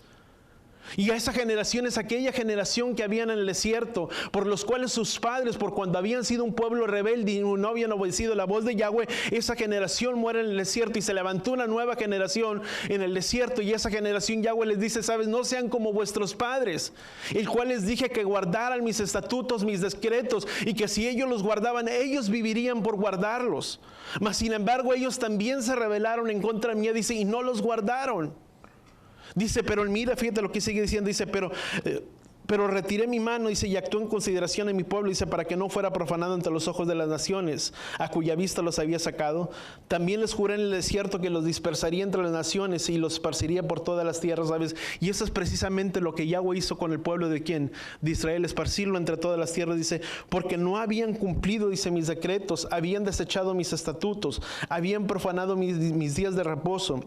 Y a esa generación es aquella generación que habían en el desierto, por los cuales sus padres, por cuando habían sido un pueblo rebelde y no habían obedecido la voz de Yahweh, esa generación muere en el desierto y se levantó una nueva generación en el desierto. Y esa generación Yahweh les dice, sabes, no sean como vuestros padres, el cual les dije que guardaran mis estatutos, mis decretos, y que si ellos los guardaban, ellos vivirían por guardarlos. Mas sin embargo ellos también se rebelaron en contra mía, dice, y no los guardaron. Dice, pero mira, fíjate lo que sigue diciendo, dice, pero Pero retiré mi mano, dice, y actué en consideración en mi pueblo, dice, para que no fuera profanado ante los ojos de las naciones, a cuya vista los había sacado. También les juré en el desierto que los dispersaría entre las naciones y los esparciría por todas las tierras, ¿sabes? Y eso es precisamente lo que Yahweh hizo con el pueblo de ¿quién? De Israel, esparcirlo entre todas las tierras, dice, porque no habían cumplido, dice, mis decretos, habían desechado mis estatutos, habían profanado mis días de reposo.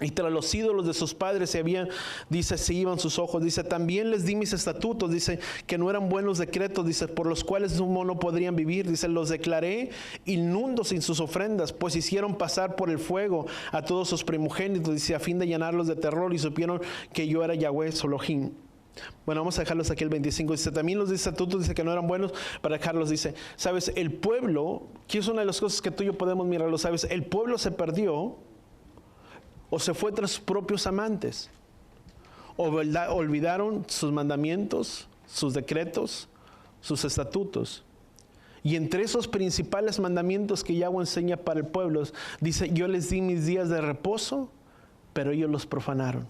Y tras los ídolos de sus padres se iban sus ojos. Dice, también les di mis estatutos, dice, que no eran buenos decretos, dice, por los cuales no podrían vivir. Dice, los declaré inmundos sin sus ofrendas, pues hicieron pasar por el fuego a todos sus primogénitos, dice, a fin de llenarlos de terror, y supieron que yo era Yahweh su Elohim. Bueno, vamos a dejarlos aquí el 25. Dice, también los estatutos, dice, que no eran buenos para dejarlos. Dice, sabes, el pueblo, que es una de las cosas que tú y yo podemos mirarlo, sabes, el pueblo se perdió o se fue tras sus propios amantes, o olvidaron sus mandamientos, sus decretos, sus estatutos. Y entre esos principales mandamientos que Yahweh enseña para el pueblo, dice, yo les di mis días de reposo, pero ellos los profanaron.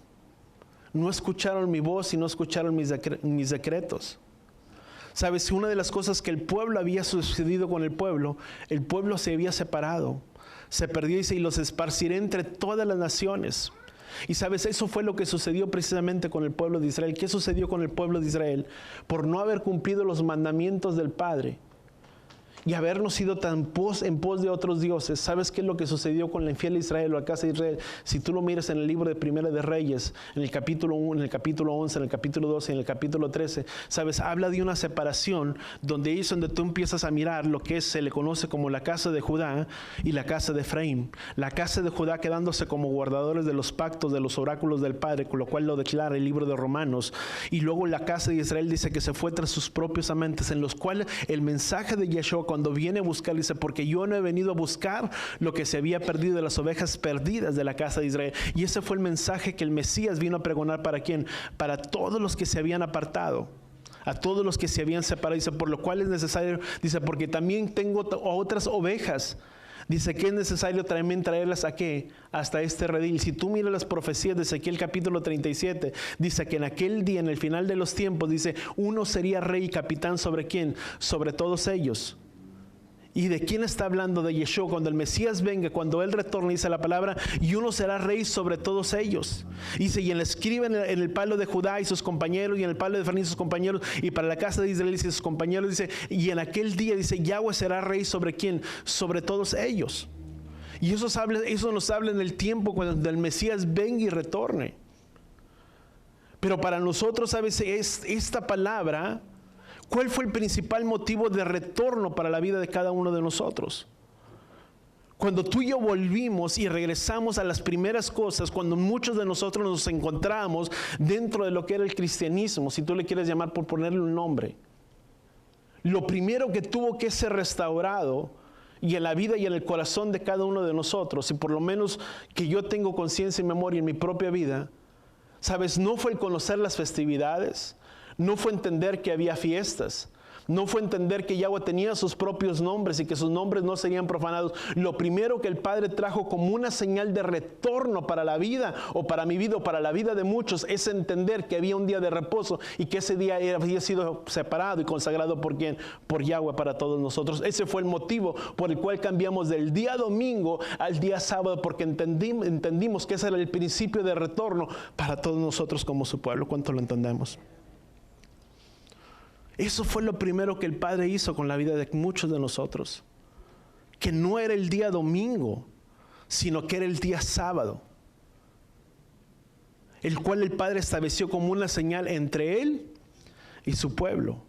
No escucharon mi voz y no escucharon mis decretos. Sabes, una de las cosas que el pueblo había sucedido con el pueblo se había separado. Se perdió, dice, y los esparciré entre todas las naciones. Y sabes, eso fue lo que sucedió precisamente con el pueblo de Israel. ¿Qué sucedió con el pueblo de Israel? Por no haber cumplido los mandamientos del Padre y habernos ido tan en pos de otros dioses. ¿Sabes qué es lo que sucedió con la infiel Israel o la casa de Israel? Si tú lo miras en el libro de Primera de Reyes, en el capítulo 1, en el capítulo 11, en el capítulo 12, en el capítulo 13, ¿sabes? Habla de una separación donde es donde tú empiezas a mirar lo que se le conoce como la casa de Judá y la casa de Efraín. La casa de Judá quedándose como guardadores de los pactos, de los oráculos del Padre, con lo cual lo declara el libro de Romanos. Y luego la casa de Israel dice que se fue tras sus propios amantes, en los cuales el mensaje de Yeshua, cuando viene a buscar, dice, porque yo no he venido a buscar lo que se había perdido, de las ovejas perdidas de la casa de Israel. Y ese fue el mensaje que el Mesías vino a pregonar. ¿Para quién? Para todos los que se habían apartado, a todos los que se habían separado. Dice, por lo cual es necesario, dice, porque también tengo otras ovejas. Dice que es necesario también traerlas ¿a qué? Hasta este redil. Si tú miras las profecías de Ezequiel capítulo 37, dice que en aquel día, en el final de los tiempos, dice, uno sería rey y capitán ¿sobre quién? Sobre todos ellos. ¿Y de quién está hablando? De Yeshua. Cuando el Mesías venga, cuando Él retorne, dice la palabra, y uno será rey sobre todos ellos. Dice, y Él escribe en el palo de Judá y sus compañeros, y en el palo de Efraín y sus compañeros, y para la casa de Israel y sus compañeros, dice, y en aquel día, dice, Yahweh será rey ¿sobre quién? Sobre todos ellos. Y eso nos habla en el tiempo cuando el Mesías venga y retorne. Pero para nosotros, ¿sabes? Es esta palabra. ¿Cuál fue el principal motivo de retorno para la vida de cada uno de nosotros? Cuando tú y yo volvimos y regresamos a las primeras cosas, cuando muchos de nosotros nos encontramos dentro de lo que era el cristianismo, si tú le quieres llamar por ponerle un nombre, lo primero que tuvo que ser restaurado, y en la vida y en el corazón de cada uno de nosotros, y por lo menos que yo tengo conciencia y memoria en mi propia vida, ¿sabes? No fue el conocer las festividades, no fue entender que había fiestas, no fue entender que Yahweh tenía sus propios nombres y que sus nombres no serían profanados. Lo primero que el Padre trajo como una señal de retorno para la vida, o para mi vida, o para la vida de muchos, es entender que había un día de reposo y que ese día había sido separado y consagrado por ¿quién? Por Yahweh para todos nosotros. Ese fue el motivo por el cual cambiamos del día domingo al día sábado, porque entendimos que ese era el principio de retorno para todos nosotros como su pueblo. ¿Cuánto lo entendemos? Eso fue lo primero que el Padre hizo con la vida de muchos de nosotros. Que no era el día domingo, sino que era el día sábado. El cual el Padre estableció como una señal entre Él y su pueblo.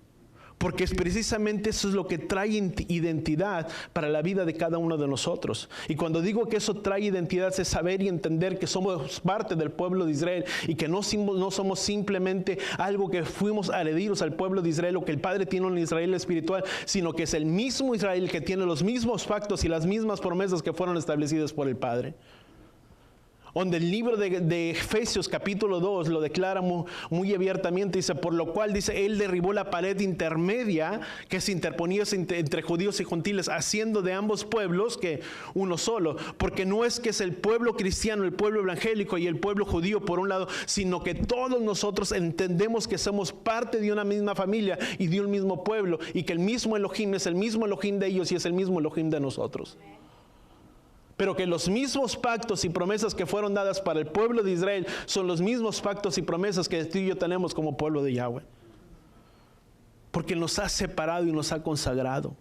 Porque es precisamente eso es lo que trae identidad para la vida de cada uno de nosotros. Y cuando digo que eso trae identidad, es saber y entender que somos parte del pueblo de Israel y que no somos simplemente algo que fuimos adheridos al pueblo de Israel, o que el Padre tiene un Israel espiritual, sino que es el mismo Israel que tiene los mismos pactos y las mismas promesas que fueron establecidas por el Padre. donde el libro de Efesios capítulo 2 lo declara muy abiertamente, dice, por lo cual, dice, Él derribó la pared intermedia que se interponía entre judíos y gentiles, haciendo de ambos pueblos que uno solo, porque no es que es el pueblo cristiano, el pueblo evangélico y el pueblo judío por un lado, sino que todos nosotros entendemos que somos parte de una misma familia y de un mismo pueblo, y que el mismo Elohim es el mismo Elohim de ellos y es el mismo Elohim de nosotros. Pero que los mismos pactos y promesas que fueron dadas para el pueblo de Israel son los mismos pactos y promesas que tú y yo tenemos como pueblo de Yahweh. Porque nos ha separado y nos ha consagrado.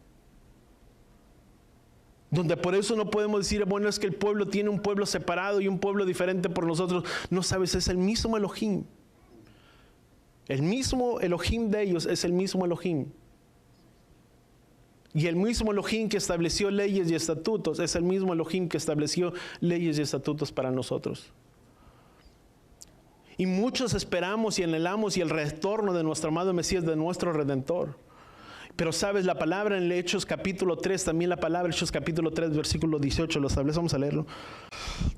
Donde por eso no podemos decir, bueno, es que el pueblo tiene un pueblo separado y un pueblo diferente por nosotros. No, sabes, es el mismo Elohim. El mismo Elohim de ellos es el mismo Elohim. Y el mismo Elohim que estableció leyes y estatutos es el mismo Elohim que estableció leyes y estatutos para nosotros. Y muchos esperamos y anhelamos y el retorno de nuestro amado Mesías, de nuestro Redentor. Pero sabes, la palabra en Hechos capítulo 3, también la palabra Hechos capítulo 3, versículo 18, lo establece, vamos a leerlo.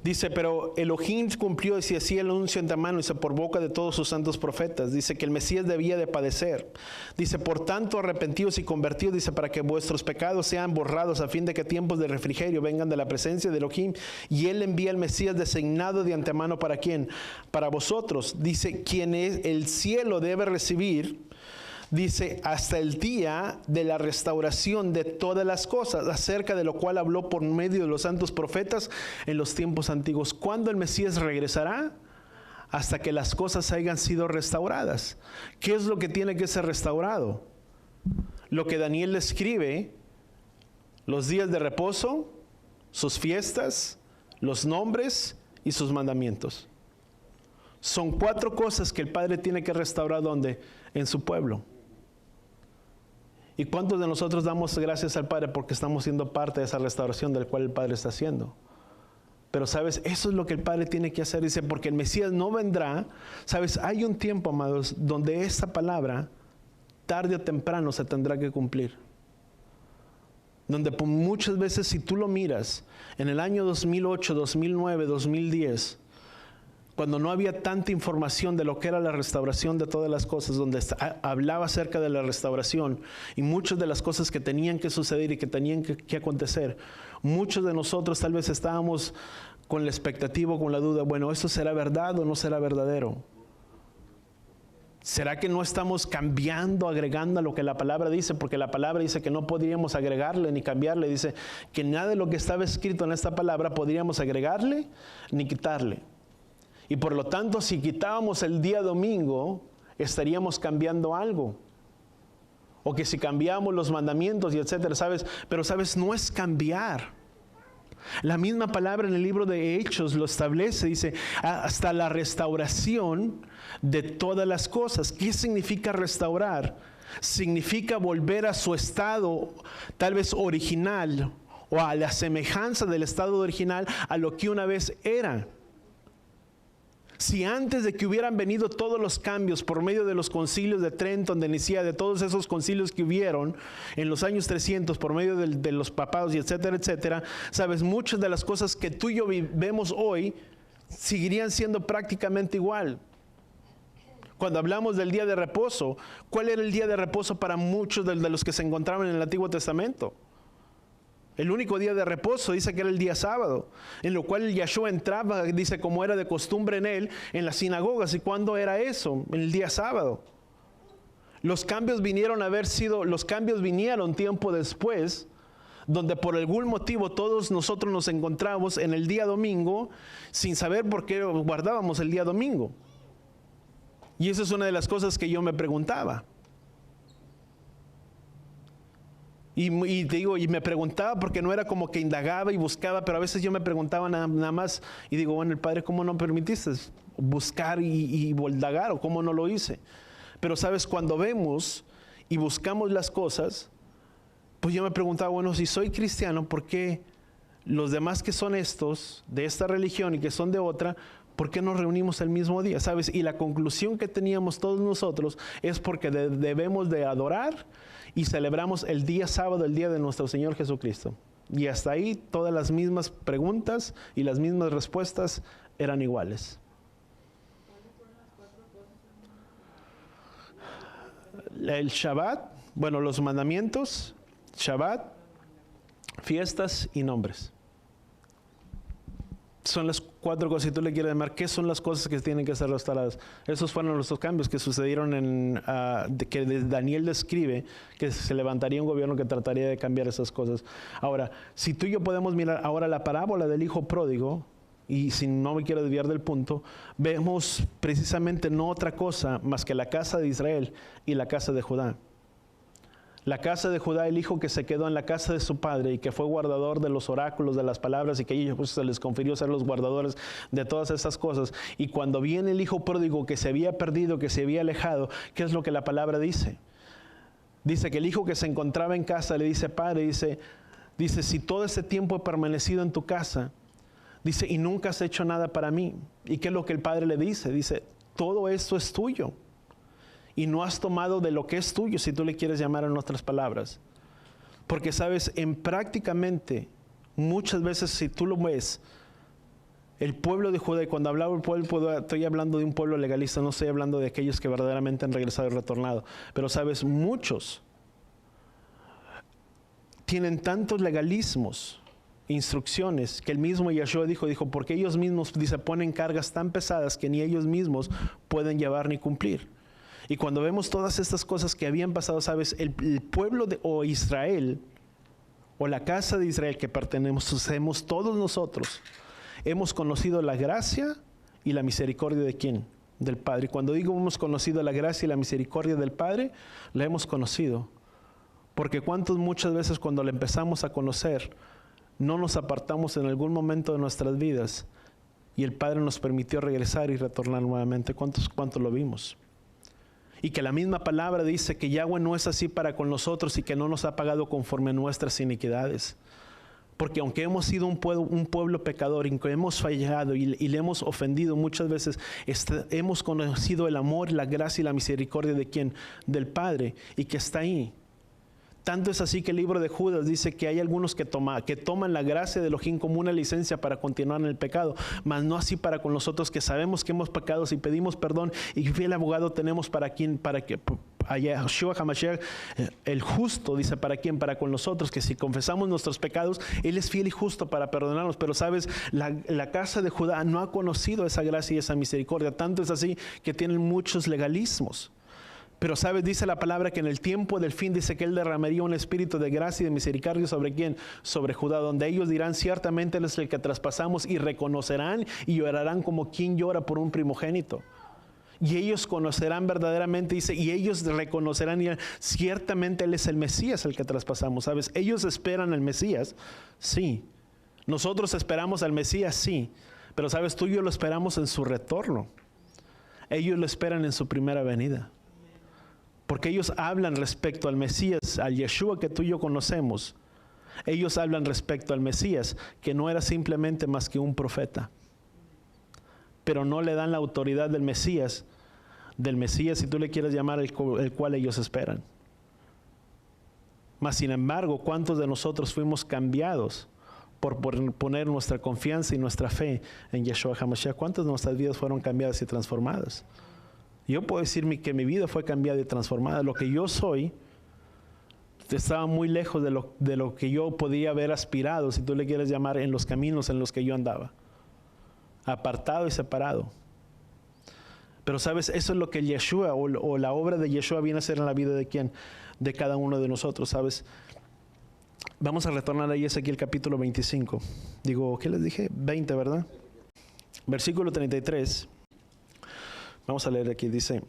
Dice, pero Elohim cumplió, y así el anuncio en mano, dice, por boca de todos sus santos profetas. Dice que el Mesías debía de padecer. Dice, por tanto, arrepentidos y convertidos, dice, para que vuestros pecados sean borrados, a fin de que tiempos de refrigerio vengan de la presencia de Elohim. Y Él envía al Mesías designado de antemano, ¿para quién? Para vosotros. Dice, quien es el cielo debe recibir, dice, hasta el día de la restauración de todas las cosas, acerca de lo cual habló por medio de los santos profetas en los tiempos antiguos. ¿Cuándo el Mesías regresará? Hasta que las cosas hayan sido restauradas. ¿Qué es lo que tiene que ser restaurado? Lo que Daniel escribe, los días de reposo, sus fiestas, los nombres y sus mandamientos. Son 4 cosas que el Padre tiene que restaurar, ¿dónde? En su pueblo. ¿Y cuántos de nosotros damos gracias al Padre porque estamos siendo parte de esa restauración del cual el Padre está haciendo? Pero sabes, eso es lo que el Padre tiene que hacer, dice, porque el Mesías no vendrá. Sabes, hay un tiempo, amados, donde esta palabra, tarde o temprano, se tendrá que cumplir. Donde por muchas veces, si tú lo miras, en el año 2008, 2009, 2010, cuando no había tanta información de lo que era la restauración de todas las cosas, donde hablaba acerca de la restauración y muchas de las cosas que tenían que suceder y que tenían que acontecer, muchos de nosotros tal vez estábamos con la expectativa, con la duda, bueno, ¿esto será verdad o no será verdadero? ¿Será que no estamos cambiando, agregando a lo que la palabra dice? Porque la palabra dice que no podríamos agregarle ni cambiarle. Dice que nada de lo que estaba escrito en esta palabra podríamos agregarle ni quitarle. Y por lo tanto, si quitábamos el día domingo, estaríamos cambiando algo. O que si cambiamos los mandamientos y etcétera, ¿sabes? Pero, ¿sabes? No es cambiar. La misma palabra en el libro de Hechos lo establece, dice, hasta la restauración de todas las cosas. ¿Qué significa restaurar? Significa volver a su estado, tal vez original, o a la semejanza del estado original a lo que una vez era. Si antes de que hubieran venido todos los cambios por medio de los concilios de Trento, de Nicea, de todos esos concilios que hubieron en los años 300 por medio de los papados y etcétera, etcétera, sabes, muchas de las cosas que tú y yo vemos hoy seguirían siendo prácticamente igual. Cuando hablamos del día de reposo, ¿cuál era el día de reposo para muchos de los que se encontraban en el Antiguo Testamento? El único día de reposo dice que era el día sábado, en lo cual Yahshua entraba, dice, como era de costumbre en él, en las sinagogas. ¿Y cuándo era eso? En el día sábado. Los cambios vinieron tiempo después, donde por algún motivo todos nosotros nos encontramos en el día domingo, sin saber por qué guardábamos el día domingo. Y esa es una de las cosas que yo me preguntaba. Y te digo, y me preguntaba porque no era como que indagaba y buscaba, pero a veces yo me preguntaba nada más y digo, bueno, el Padre, ¿cómo no permitiste buscar y indagar, o cómo no lo hice? Pero sabes, cuando vemos y buscamos las cosas, pues yo me preguntaba, bueno, si soy cristiano, ¿por qué los demás que son estos, de esta religión y que son de otra, ¿por qué nos reunimos el mismo día? ¿Sabes? Y la conclusión que teníamos todos nosotros es porque debemos de adorar y celebramos el día sábado, el día de nuestro Señor Jesucristo. Y hasta ahí todas las mismas preguntas y las mismas respuestas eran iguales. El Shabbat, bueno, los mandamientos, Shabbat, fiestas y nombres. Son las 4 cosas. Si tú le quieres llamar, ¿qué son las cosas que tienen que ser restauradas? Esos fueron los cambios que sucedieron que Daniel describe, que se levantaría un gobierno que trataría de cambiar esas cosas. Ahora, si tú y yo podemos mirar ahora la parábola del hijo pródigo, y si no me quiero desviar del punto, vemos precisamente no otra cosa más que la casa de Israel y la casa de Judá. La casa de Judá, el hijo que se quedó en la casa de su padre y que fue guardador de los oráculos, de las palabras, y que ellos pues, se les confirió ser los guardadores de todas esas cosas. Y cuando viene el hijo pródigo que se había perdido, que se había alejado, ¿qué es lo que la palabra dice? Dice que el hijo que se encontraba en casa le dice, padre, dice, si todo ese tiempo he permanecido en tu casa, dice, y nunca has hecho nada para mí. ¿Y qué es lo que el padre le dice? Dice, todo esto es tuyo. Y no has tomado de lo que es tuyo, si tú le quieres llamar en otras palabras. Porque sabes, en prácticamente, muchas veces si tú lo ves, el pueblo de Judá, y cuando hablaba del pueblo, estoy hablando de un pueblo legalista, no estoy hablando de aquellos que verdaderamente han regresado y retornado. Pero sabes, muchos tienen tantos legalismos, instrucciones, que el mismo Yeshua dijo, porque ellos mismos, dice, ponen cargas tan pesadas que ni ellos mismos pueden llevar ni cumplir. Y cuando vemos todas estas cosas que habían pasado, sabes, el pueblo o Israel, o la casa de Israel que pertenecemos todos nosotros, hemos conocido la gracia y la misericordia de ¿quién? Del Padre. Y cuando digo hemos conocido la gracia y la misericordia del Padre, la hemos conocido. Porque muchas veces cuando la empezamos a conocer, no nos apartamos en algún momento de nuestras vidas y el Padre nos permitió regresar y retornar nuevamente. ¿Cuántos lo vimos? Y que la misma palabra dice que Yahweh no es así para con nosotros y que no nos ha pagado conforme a nuestras iniquidades. Porque aunque hemos sido un pueblo pecador y que hemos fallado y le hemos ofendido muchas veces, hemos conocido el amor, la gracia y la misericordia de ¿quién? Del Padre, y que está ahí. Tanto es así que el libro de Judas dice que hay algunos que toman la gracia de Elohim como una licencia para continuar en el pecado, mas no así para con nosotros que sabemos que hemos pecado y pedimos perdón, y fiel abogado tenemos para Yeshua HaMashiach, el justo, dice, ¿para quién? Para con nosotros, que si confesamos nuestros pecados, Él es fiel y justo para perdonarnos. Pero sabes, la casa de Judá no ha conocido esa gracia y esa misericordia. Tanto es así que tienen muchos legalismos. Pero sabes, dice la palabra que en el tiempo del fin dice que Él derramaría un espíritu de gracia y de misericordia ¿sobre quién? Sobre Judá, donde ellos dirán, ciertamente Él es el que traspasamos, y reconocerán y llorarán como quien llora por un primogénito. Y ellos conocerán verdaderamente, dice, y ellos reconocerán y dirán, ciertamente Él es el Mesías el que traspasamos. ¿Sabes? Ellos esperan al Mesías, sí. Nosotros esperamos al Mesías, sí. Pero sabes, tú y yo lo esperamos en su retorno. Ellos lo esperan en su primera venida. Porque ellos hablan respecto al Mesías, al Yeshua que tú y yo conocemos. Ellos hablan respecto al Mesías, que no era simplemente más que un profeta. Pero no le dan la autoridad del Mesías, si tú le quieres llamar, el cual ellos esperan. Mas sin embargo, ¿cuántos de nosotros fuimos cambiados por poner nuestra confianza y nuestra fe en Yeshua HaMashiach? ¿Cuántas de nuestras vidas fueron cambiadas y transformadas? Yo puedo decir que mi vida fue cambiada y transformada. Lo que yo soy estaba muy lejos de lo que yo podía haber aspirado, si tú le quieres llamar, en los caminos en los que yo andaba. Apartado y separado. Pero sabes, eso es lo que Yeshua o la obra de Yeshua viene a hacer en la vida de quién, de cada uno de nosotros, ¿sabes? Vamos a retornar ahí a Ezequiel capítulo 25. Digo, ¿qué les dije? 20, ¿verdad? Versículo 33. Vamos a leer aquí, dice,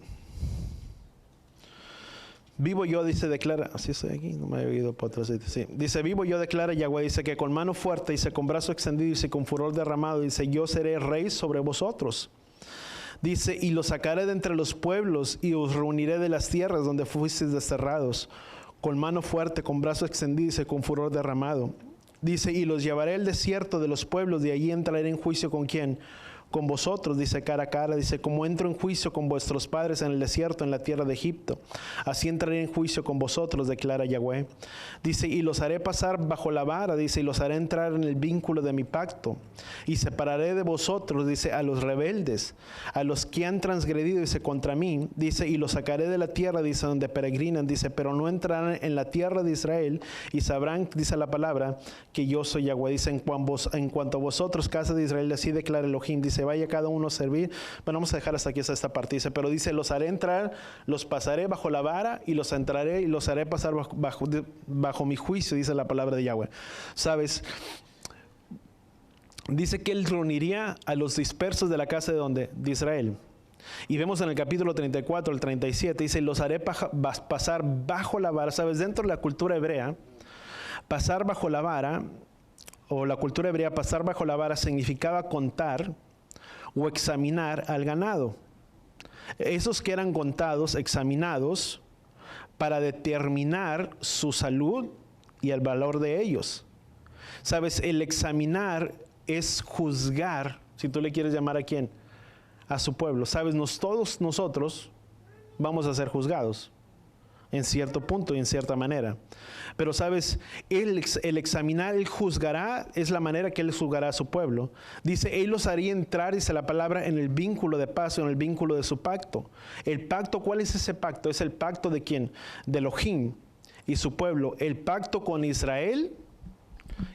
vivo yo, dice, declara, así estoy aquí, no me he ido para atrás, sí. Dice, vivo yo, declara Yahweh, dice, que con mano fuerte, dice, con brazo extendido, dice, con furor derramado, dice, yo seré rey sobre vosotros. Dice, y los sacaré de entre los pueblos y os reuniré de las tierras donde fuisteis desterrados, con mano fuerte, con brazo extendido, dice, con furor derramado. Dice, y los llevaré al desierto de los pueblos, de allí entraré en juicio con ¿quién? con vosotros, dice, cara a cara, dice, como entro en juicio con vuestros padres en el desierto, en la tierra de Egipto, así entraré en juicio con vosotros, declara Yahweh. Dice, y los haré pasar bajo la vara, dice, y los haré entrar en el vínculo de mi pacto, y separaré de vosotros, dice, a los rebeldes, a los que han transgredido, dice, contra mí, dice, y los sacaré de la tierra, dice, donde peregrinan, dice, pero no entrarán en la tierra de Israel, y sabrán, dice la palabra, que yo soy Yahweh. Dice, en cuanto a vosotros, casa de Israel, así declara Elohim, dice, vaya cada uno a servir. Bueno, vamos a dejar hasta aquí esta parte, dice, pero dice, los haré entrar, los pasaré bajo la vara, y los entraré y los haré pasar bajo mi juicio, dice la palabra de Yahweh. ¿Sabes? Dice que él reuniría a los dispersos de la casa de donde? De Israel. Y vemos en el capítulo 34, el 37, dice, los haré pasar bajo la vara. ¿Sabes? Dentro de la cultura hebrea, pasar bajo la vara, o la cultura hebrea, pasar bajo la vara significaba contar o examinar al ganado. Esos que eran contados, examinados, para determinar su salud y el valor de ellos. ¿Sabes? El examinar es juzgar, si tú le quieres llamar a quién, a su pueblo. ¿Sabes? Todos nosotros vamos a ser juzgados en cierto punto y en cierta manera. Pero ¿sabes? El examinar, él juzgará, es la manera que él juzgará a su pueblo. Dice, él los haría entrar, dice la palabra, en el vínculo de paz, en el vínculo de su pacto. El pacto, ¿cuál es ese pacto? Es el pacto de quién? De Elohim y su pueblo. El pacto con Israel,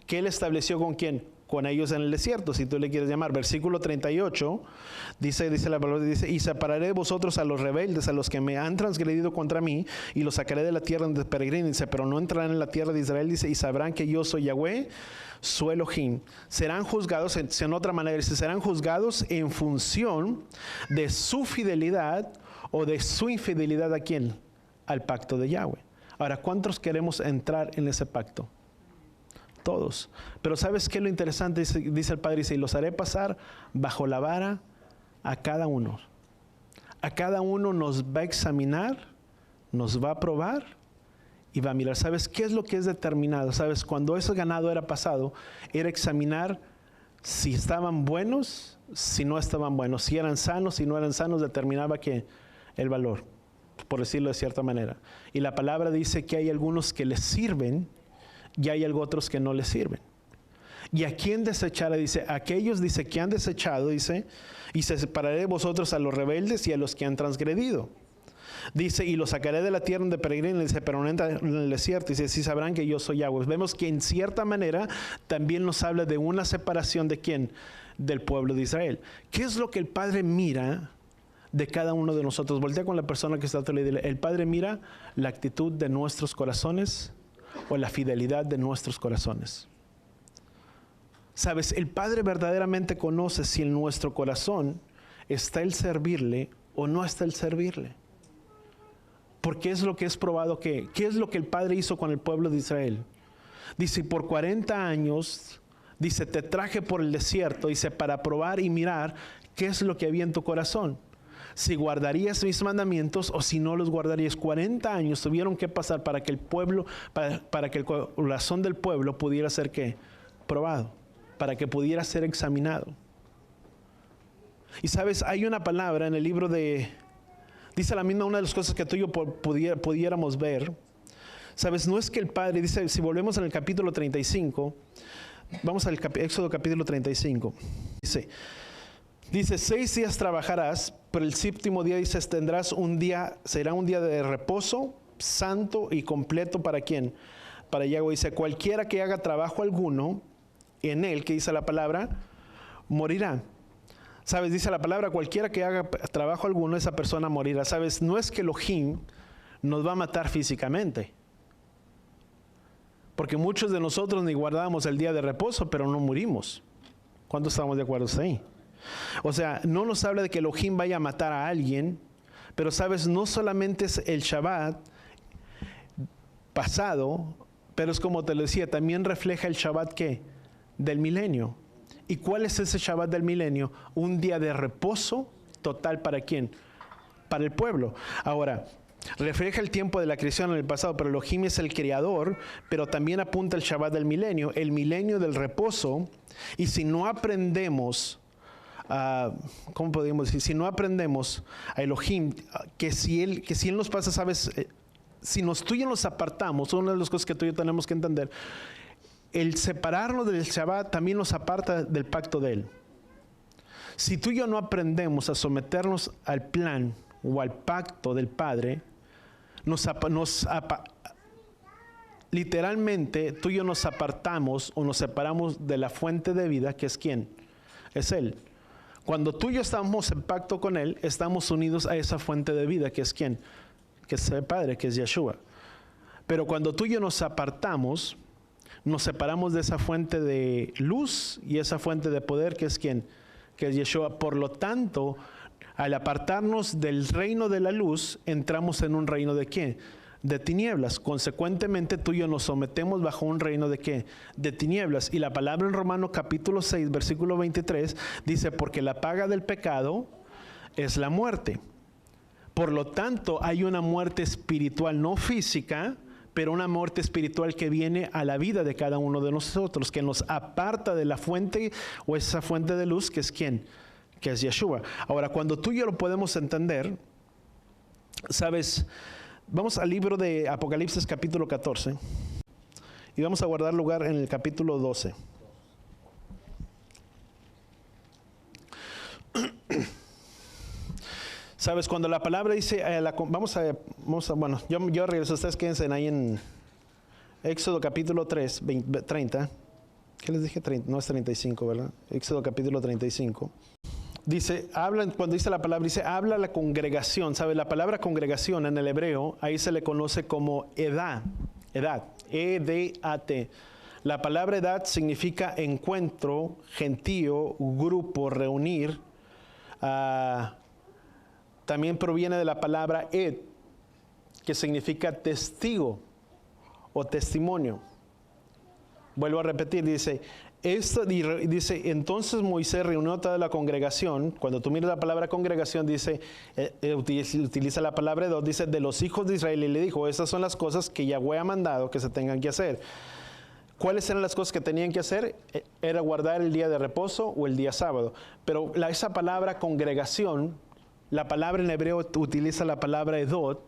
que él estableció con quién? Con ellos en el desierto, si tú le quieres llamar. Versículo 38, dice la palabra, dice, y separaré de vosotros a los rebeldes, a los que me han transgredido contra mí, y los sacaré de la tierra donde peregrinan, dice, pero no entrarán en la tierra de Israel, dice, y sabrán que yo soy Yahweh, su Elohim. Serán juzgados, en otra manera, dice, serán juzgados en función de su fidelidad o de su infidelidad. ¿A quién? Al pacto de Yahweh. Ahora, ¿cuántos queremos entrar en ese pacto? Todos. Pero ¿sabes qué es lo interesante? Dice el Padre, dice, y los haré pasar bajo la vara a cada uno. A cada uno nos va a examinar, nos va a probar y va a mirar. ¿Sabes qué es lo que es determinado? ¿Sabes? Cuando ese ganado era pasado, era examinar si estaban buenos, si no estaban buenos, si eran sanos, si no eran sanos, determinaba que el valor, por decirlo de cierta manera. Y la palabra dice que hay algunos que les sirven y hay otros que no les sirven. ¿Y a quién desechará? Dice, aquellos, dice, que han desechado, dice, y se separaré de vosotros a los rebeldes y a los que han transgredido. Dice, y los sacaré de la tierra donde peregrinan, dice, pero no entran en el desierto. Dice, sí sabrán que yo soy Yahweh. Vemos que en cierta manera también nos habla de una separación de quién, del pueblo de Israel. ¿Qué es lo que el Padre mira de cada uno de nosotros? Voltea con la persona que está a tu lado y dile, el Padre mira la actitud de nuestros corazones o la fidelidad de nuestros corazones. ¿Sabes? El Padre verdaderamente conoce si en nuestro corazón está el servirle o no está el servirle. Porque es lo que es probado que, ¿qué es lo que el Padre hizo con el pueblo de Israel? Dice, por 40 años, dice, te traje por el desierto, dice, para probar y mirar qué es lo que había en tu corazón. Si guardarías mis mandamientos o si no los guardarías. 40 años tuvieron que pasar para que el pueblo, para que el corazón del pueblo pudiera ser ¿qué? Probado, para que pudiera ser examinado. Y sabes, hay una palabra en el libro de, dice la misma, una de las cosas que tú y yo pudiéramos ver. Sabes, no es que el Padre, dice, si volvemos en el capítulo 35, vamos al Éxodo capítulo 35, dice, 6 días trabajarás, pero el séptimo día, dices, tendrás un día, será un día de reposo, santo y completo. ¿Para quién? Para Yahweh. Dice, cualquiera que haga trabajo alguno en él, que dice la palabra, morirá. ¿Sabes? Dice la palabra, cualquiera que haga trabajo alguno, esa persona morirá. ¿Sabes? No es que Elohim nos va a matar físicamente. Porque muchos de nosotros ni guardamos el día de reposo, pero no morimos. ¿Cuántos estamos de acuerdo ahí? O sea, no nos habla de que Elohim vaya a matar a alguien, pero sabes, no solamente es el Shabbat pasado, pero es como te lo decía, también refleja el Shabbat ¿qué? Del milenio. ¿Y cuál es ese Shabbat del milenio? Un día de reposo total. ¿Para quién? Para el pueblo. Ahora, refleja el tiempo de la creación en el pasado, pero Elohim es el creador, pero también apunta el Shabbat del milenio del reposo. Y si no aprendemos ¿cómo podríamos decir? Si no aprendemos a Elohim, que si Él nos pasa, ¿sabes? Si tú y yo nos apartamos, una de las cosas que tú y yo tenemos que entender, el separarnos del Shabbat también nos aparta del pacto de Él. Si tú y yo no aprendemos a someternos al plan o al pacto del Padre, literalmente tú y yo nos apartamos o nos separamos de la fuente de vida, que es ¿quién? Es Él. Cuando tú y yo estamos en pacto con Él, estamos unidos a esa fuente de vida, que es ¿quién? Que es el Padre, que es Yeshua. Pero cuando tú y yo nos apartamos, nos separamos de esa fuente de luz y esa fuente de poder, que es ¿quién? Que es Yeshua. Por lo tanto, al apartarnos del reino de la luz, entramos en un reino de ¿qué? De tinieblas. Consecuentemente, tú y yo nos sometemos bajo un reino de ¿qué? De tinieblas. Y la palabra en Romanos capítulo 6, versículo 23, dice, porque la paga del pecado es la muerte. Por lo tanto, hay una muerte espiritual, no física, pero una muerte espiritual que viene a la vida de cada uno de nosotros, que nos aparta de la fuente o esa fuente de luz, que es ¿quién? Que es Yeshua. Ahora, cuando tú y yo lo podemos entender, ¿sabes? Vamos al libro de Apocalipsis capítulo 14 y vamos a guardar lugar en el capítulo 12. ¿Sabes? Cuando la palabra dice, bueno, yo regreso, ustedes quédense ahí en Éxodo capítulo 3, 30. ¿Qué les dije? 30, no es 35, ¿verdad? Éxodo capítulo 35. Dice, cuando dice la palabra, dice, habla la congregación. ¿Sabe? La palabra congregación en el hebreo, ahí se le conoce como edad, E-D-A-T. La palabra edad significa encuentro, gentío, grupo, reunir. También proviene de la palabra ed, que significa testigo o testimonio. Vuelvo a repetir, dice, entonces Moisés reunió toda la congregación. Cuando tú miras la palabra congregación, dice, utiliza la palabra edad, dice, de los hijos de Israel, y le dijo, estas son las cosas que Yahweh ha mandado que se tengan que hacer. ¿Cuáles eran las cosas que tenían que hacer? Era guardar el día de reposo o el día sábado. Pero esa palabra congregación, la palabra en hebreo utiliza la palabra edot,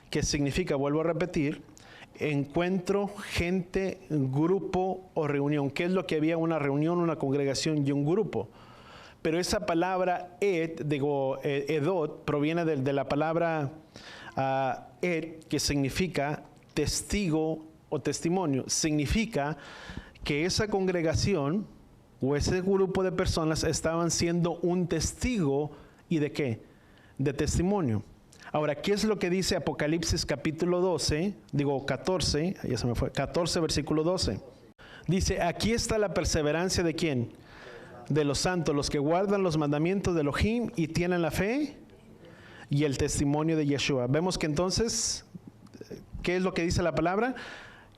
que significa, vuelvo a repetir, encuentro, gente, grupo o reunión. ¿Qué es lo que había? Una reunión, una congregación y un grupo. Pero esa palabra edot, proviene de la palabra que significa testigo o testimonio. Significa que esa congregación o ese grupo de personas estaban siendo un testigo. ¿Y de qué? De testimonio. Ahora, ¿qué es lo que dice Apocalipsis capítulo 14, 14 versículo 12? Dice, aquí está la perseverancia ¿de quién? De los santos, los que guardan los mandamientos de Elohim y tienen la fe y el testimonio de Yeshua. Vemos que entonces, ¿qué es lo que dice la palabra?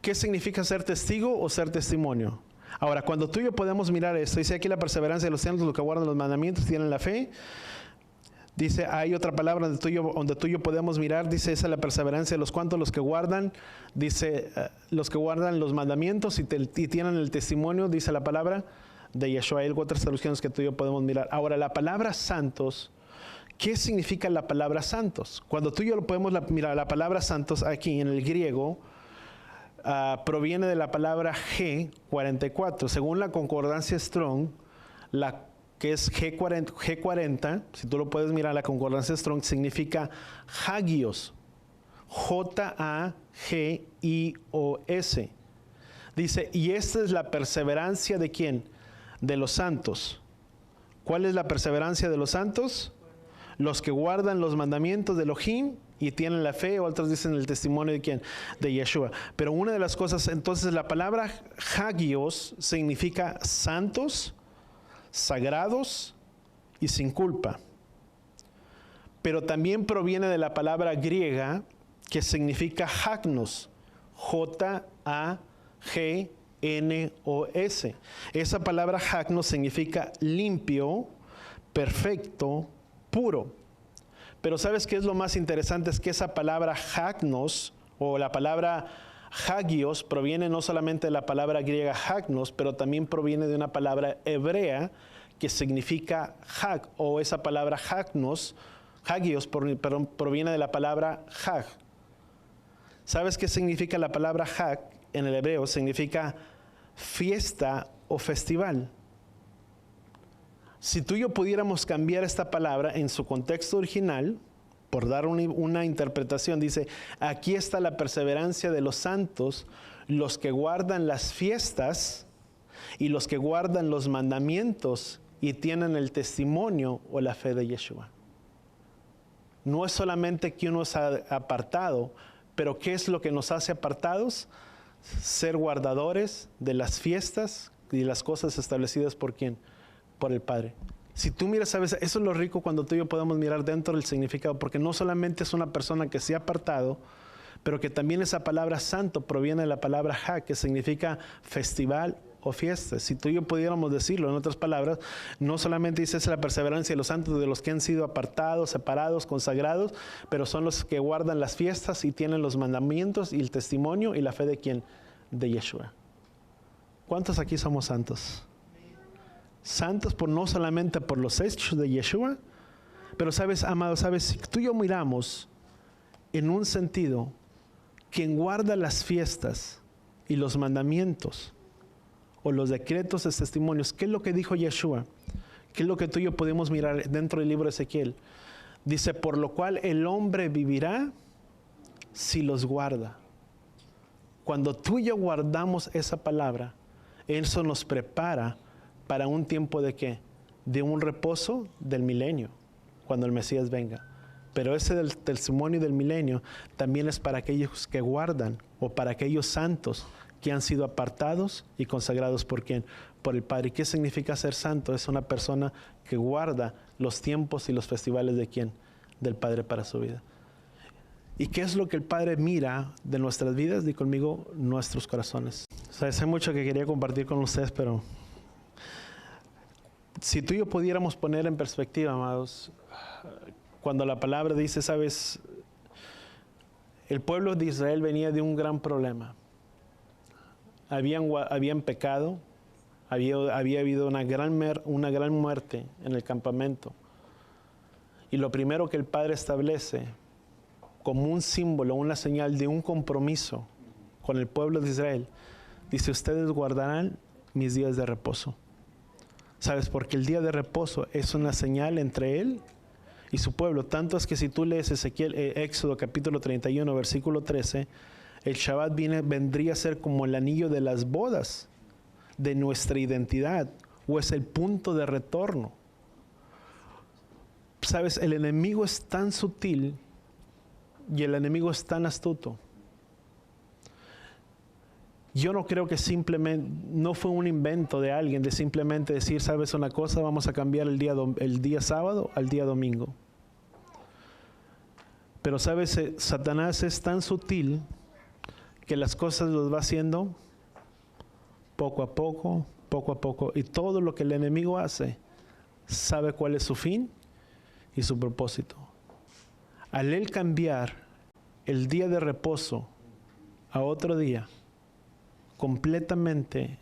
¿Qué significa ser testigo o ser testimonio? Ahora, cuando tú y yo podemos mirar esto, dice aquí la perseverancia de los santos, los que guardan los mandamientos y tienen la fe. Dice, hay otra palabra donde tú y yo podemos mirar, dice, esa es la perseverancia de los cuantos, los que guardan, dice, los que guardan los mandamientos y tienen el testimonio, dice la palabra de Yeshua. Hay otras traducciones que tú y yo podemos mirar. Ahora, la palabra santos, ¿qué significa la palabra santos? Cuando tú y yo lo podemos mirar, la palabra santos aquí en el griego proviene de la palabra G44. Según la concordancia Strong, que es G40, si tú lo puedes mirar, la concordancia Strong significa hagios, J-A-G-I-O-S. Dice, y esta es la perseverancia ¿de quién? De los santos. ¿Cuál es la perseverancia de los santos? Los que guardan los mandamientos de Elohim y tienen la fe, o otros dicen el testimonio de quién? De Yeshua. Pero una de las cosas, entonces la palabra hagios significa santos, sagrados y sin culpa. Pero también proviene de la palabra griega que significa hagnos, J-A-G-N-O-S. Esa palabra hagnos significa limpio, perfecto, puro. Pero ¿sabes qué es lo más interesante? Es que esa palabra hagnos o la palabra hagios proviene no solamente de la palabra griega hagnos, pero también proviene de una palabra hebrea que significa Hag, o esa palabra Hagios, proviene de la palabra Hag. ¿Sabes qué significa la palabra Hag en el hebreo? Significa fiesta o festival. Si tú y yo pudiéramos cambiar esta palabra en su contexto original, por dar una interpretación, dice, aquí está la perseverancia de los santos, los que guardan las fiestas y los que guardan los mandamientos y tienen el testimonio o la fe de Yeshua. No es solamente que uno es apartado, pero ¿qué es lo que nos hace apartados? Ser guardadores de las fiestas y las cosas establecidas por ¿quién? Por el Padre. Si tú miras, sabes, eso es lo rico cuando tú y yo podemos mirar dentro del significado, porque no solamente es una persona que se ha apartado, pero que también esa palabra santo proviene de la palabra Hag, que significa festival o fiesta. Si tú y yo pudiéramos decirlo en otras palabras, no solamente dice es la perseverancia de los santos, de los que han sido apartados, separados, consagrados, pero son los que guardan las fiestas y tienen los mandamientos y el testimonio y la fe de ¿quién? De Yeshua. ¿Cuántos aquí somos santos? Santos no solamente por los hechos de Yeshua, pero sabes, amado, sabes, si tú y yo miramos en un sentido, quien guarda las fiestas y los mandamientos o los decretos, los testimonios, ¿qué es lo que dijo Yeshua? ¿Qué es lo que tú y yo podemos mirar dentro del libro de Ezequiel? Dice, por lo cual el hombre vivirá si los guarda. Cuando tú y yo guardamos esa palabra, eso nos prepara para un tiempo de ¿qué? De un reposo del milenio, cuando el Mesías venga. Pero ese del testimonio del milenio también es para aquellos que guardan, o para aquellos santos que han sido apartados y consagrados por ¿quién? Por el Padre. ¿Y qué significa ser santo? Es una persona que guarda los tiempos y los festivales de ¿quién? Del Padre para su vida. ¿Y qué es lo que el Padre mira de nuestras vidas? Di conmigo, nuestros corazones. O sea, hay mucho que quería compartir con ustedes, pero si tú y yo pudiéramos poner en perspectiva, amados, cuando la palabra dice, sabes, el pueblo de Israel venía de un gran problema. Habían pecado, había habido una gran muerte en el campamento. Y lo primero que el Padre establece como un símbolo, una señal de un compromiso con el pueblo de Israel, dice, ustedes guardarán mis días de reposo. ¿Sabes? Porque el día de reposo es una señal entre Él y su pueblo. Tanto es que si tú lees Éxodo capítulo 31, versículo 13, el Shabbat vendría a ser como el anillo de las bodas de nuestra identidad, o es el punto de retorno. ¿Sabes? El enemigo es tan sutil y el enemigo es tan astuto. Yo no creo que simplemente, no fue un invento de alguien de simplemente decir, ¿sabes una cosa? Vamos a cambiar el día sábado al día domingo. Pero ¿sabes? Satanás es tan sutil que las cosas los va haciendo poco a poco, y todo lo que el enemigo hace, sabe cuál es su fin y su propósito. Al él cambiar el día de reposo a otro día, completamente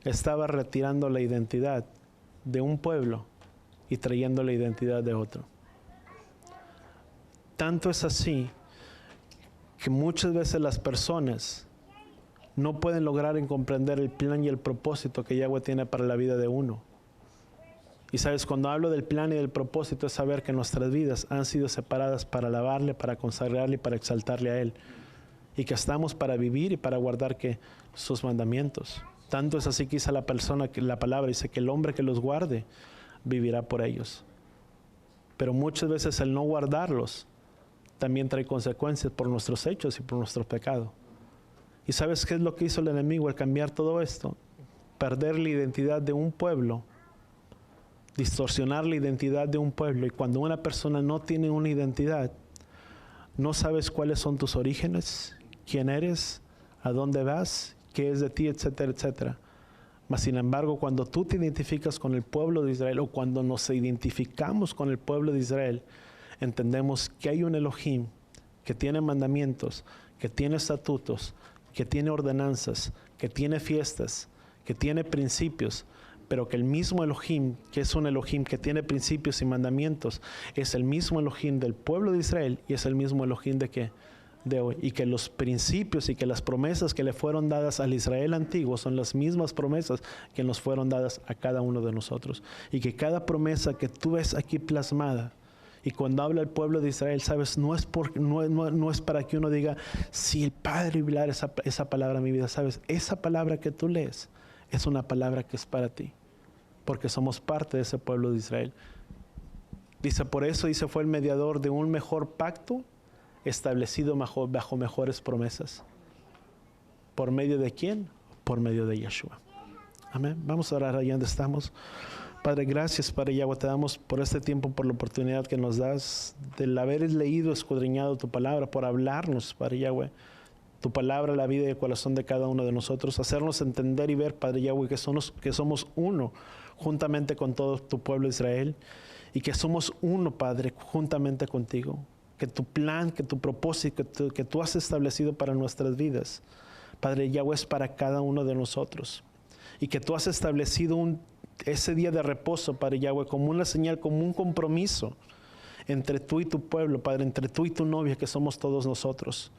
estaba retirando la identidad de un pueblo y trayendo la identidad de otro. Tanto es así que muchas veces las personas no pueden lograr comprender el plan y el propósito que Yahweh tiene para la vida de uno. Y sabes, cuando hablo del plan y del propósito es saber que nuestras vidas han sido separadas para alabarle, para consagrarle y para exaltarle a Él. Y que estamos para vivir y para guardar que sus mandamientos. Tanto es así que dice la palabra dice que el hombre que los guarde vivirá por ellos. Pero muchas veces el no guardarlos también trae consecuencias por nuestros hechos y por nuestro pecado. ¿Y sabes qué es lo que hizo el enemigo al cambiar todo esto? Perder la identidad de un pueblo, distorsionar la identidad de un pueblo. Y cuando una persona no tiene una identidad, no sabes cuáles son tus orígenes, quién eres, a dónde vas, qué es de ti, etcétera, etcétera. Mas sin embargo, cuando tú te identificas con el pueblo de Israel, o cuando nos identificamos con el pueblo de Israel, entendemos que hay un Elohim que tiene mandamientos, que tiene estatutos, que tiene ordenanzas, que tiene fiestas, que tiene principios, pero que el mismo Elohim, que es un Elohim que tiene principios y mandamientos, es el mismo Elohim del pueblo de Israel y es el mismo Elohim de hoy, y que los principios y que las promesas que le fueron dadas al Israel antiguo son las mismas promesas que nos fueron dadas a cada uno de nosotros, y que cada promesa que tú ves aquí plasmada, y cuando habla el pueblo de Israel, sabes, no es para que uno diga, si el Padre hablar esa palabra en mi vida, sabes, esa palabra que tú lees es una palabra que es para ti, porque somos parte de ese pueblo de Israel. Dice, por eso, dice, fue el mediador de un mejor pacto establecido bajo mejores promesas. ¿Por medio de quién? Por medio de Yeshua. Amén. Vamos a orar allá donde estamos. Padre, gracias, Padre Yahweh, te damos por este tiempo, por la oportunidad que nos das del haber leído, escudriñado tu palabra, por hablarnos, Padre Yahweh, tu palabra, la vida y el corazón de cada uno de nosotros, hacernos entender y ver, Padre Yahweh, que somos uno juntamente con todo tu pueblo Israel, y que somos uno, Padre, juntamente contigo, que tu plan, que tu propósito, que tú has establecido para nuestras vidas, Padre Yahweh, es para cada uno de nosotros, y que tú has establecido ese día de reposo, Padre Yahweh, como una señal, como un compromiso entre tú y tu pueblo, Padre, entre tú y tu novia, que somos todos nosotros,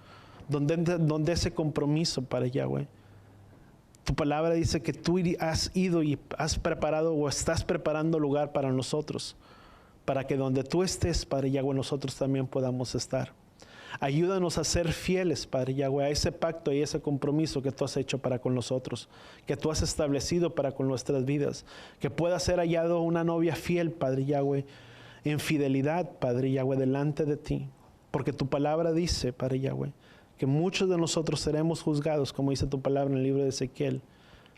donde ese compromiso, Padre Yahweh, tu palabra dice que tú has ido y has preparado o estás preparando lugar para nosotros, para que donde tú estés, Padre Yahweh, nosotros también podamos estar. Ayúdanos a ser fieles, Padre Yahweh, a ese pacto y ese compromiso que tú has hecho para con nosotros, que tú has establecido para con nuestras vidas, que pueda ser hallado una novia fiel, Padre Yahweh, en fidelidad, Padre Yahweh, delante de ti, porque tu palabra dice, Padre Yahweh, que muchos de nosotros seremos juzgados, como dice tu palabra en el libro de Ezequiel,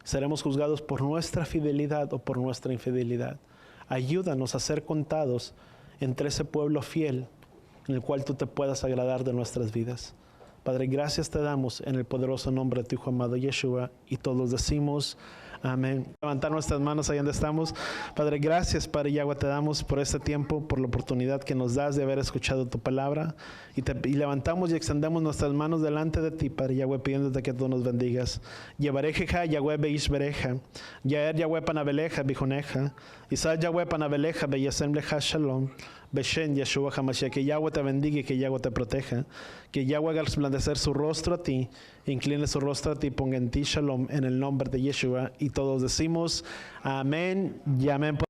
seremos juzgados por nuestra fidelidad o por nuestra infidelidad. Ayúdanos a ser contados entre ese pueblo fiel, en el cual tú te puedas agradar de nuestras vidas. Padre, gracias te damos en el poderoso nombre de tu Hijo amado Yeshua, y todos decimos amén. Levantar nuestras manos ahí donde estamos. Padre, gracias, Padre Yahweh, te damos por este tiempo, por la oportunidad que nos das de haber escuchado tu palabra, y levantamos y extendemos nuestras manos delante de ti, Padre Yahweh, pidiéndote que tú nos bendigas. Yevarejeja Yahweh beishbereja, Yaer Yahweh panabeleja bijoneja, Isaac Yahweh panabeleja beyasem leja shalom, Beshen Yeshua HaMashiach. Que Yahweh te bendiga y que Yahweh te proteja, que Yahweh haga resplandecer su rostro a ti, incline su rostro a ti, ponga en ti shalom, en el nombre de Yeshua. Y todos decimos amén y amén.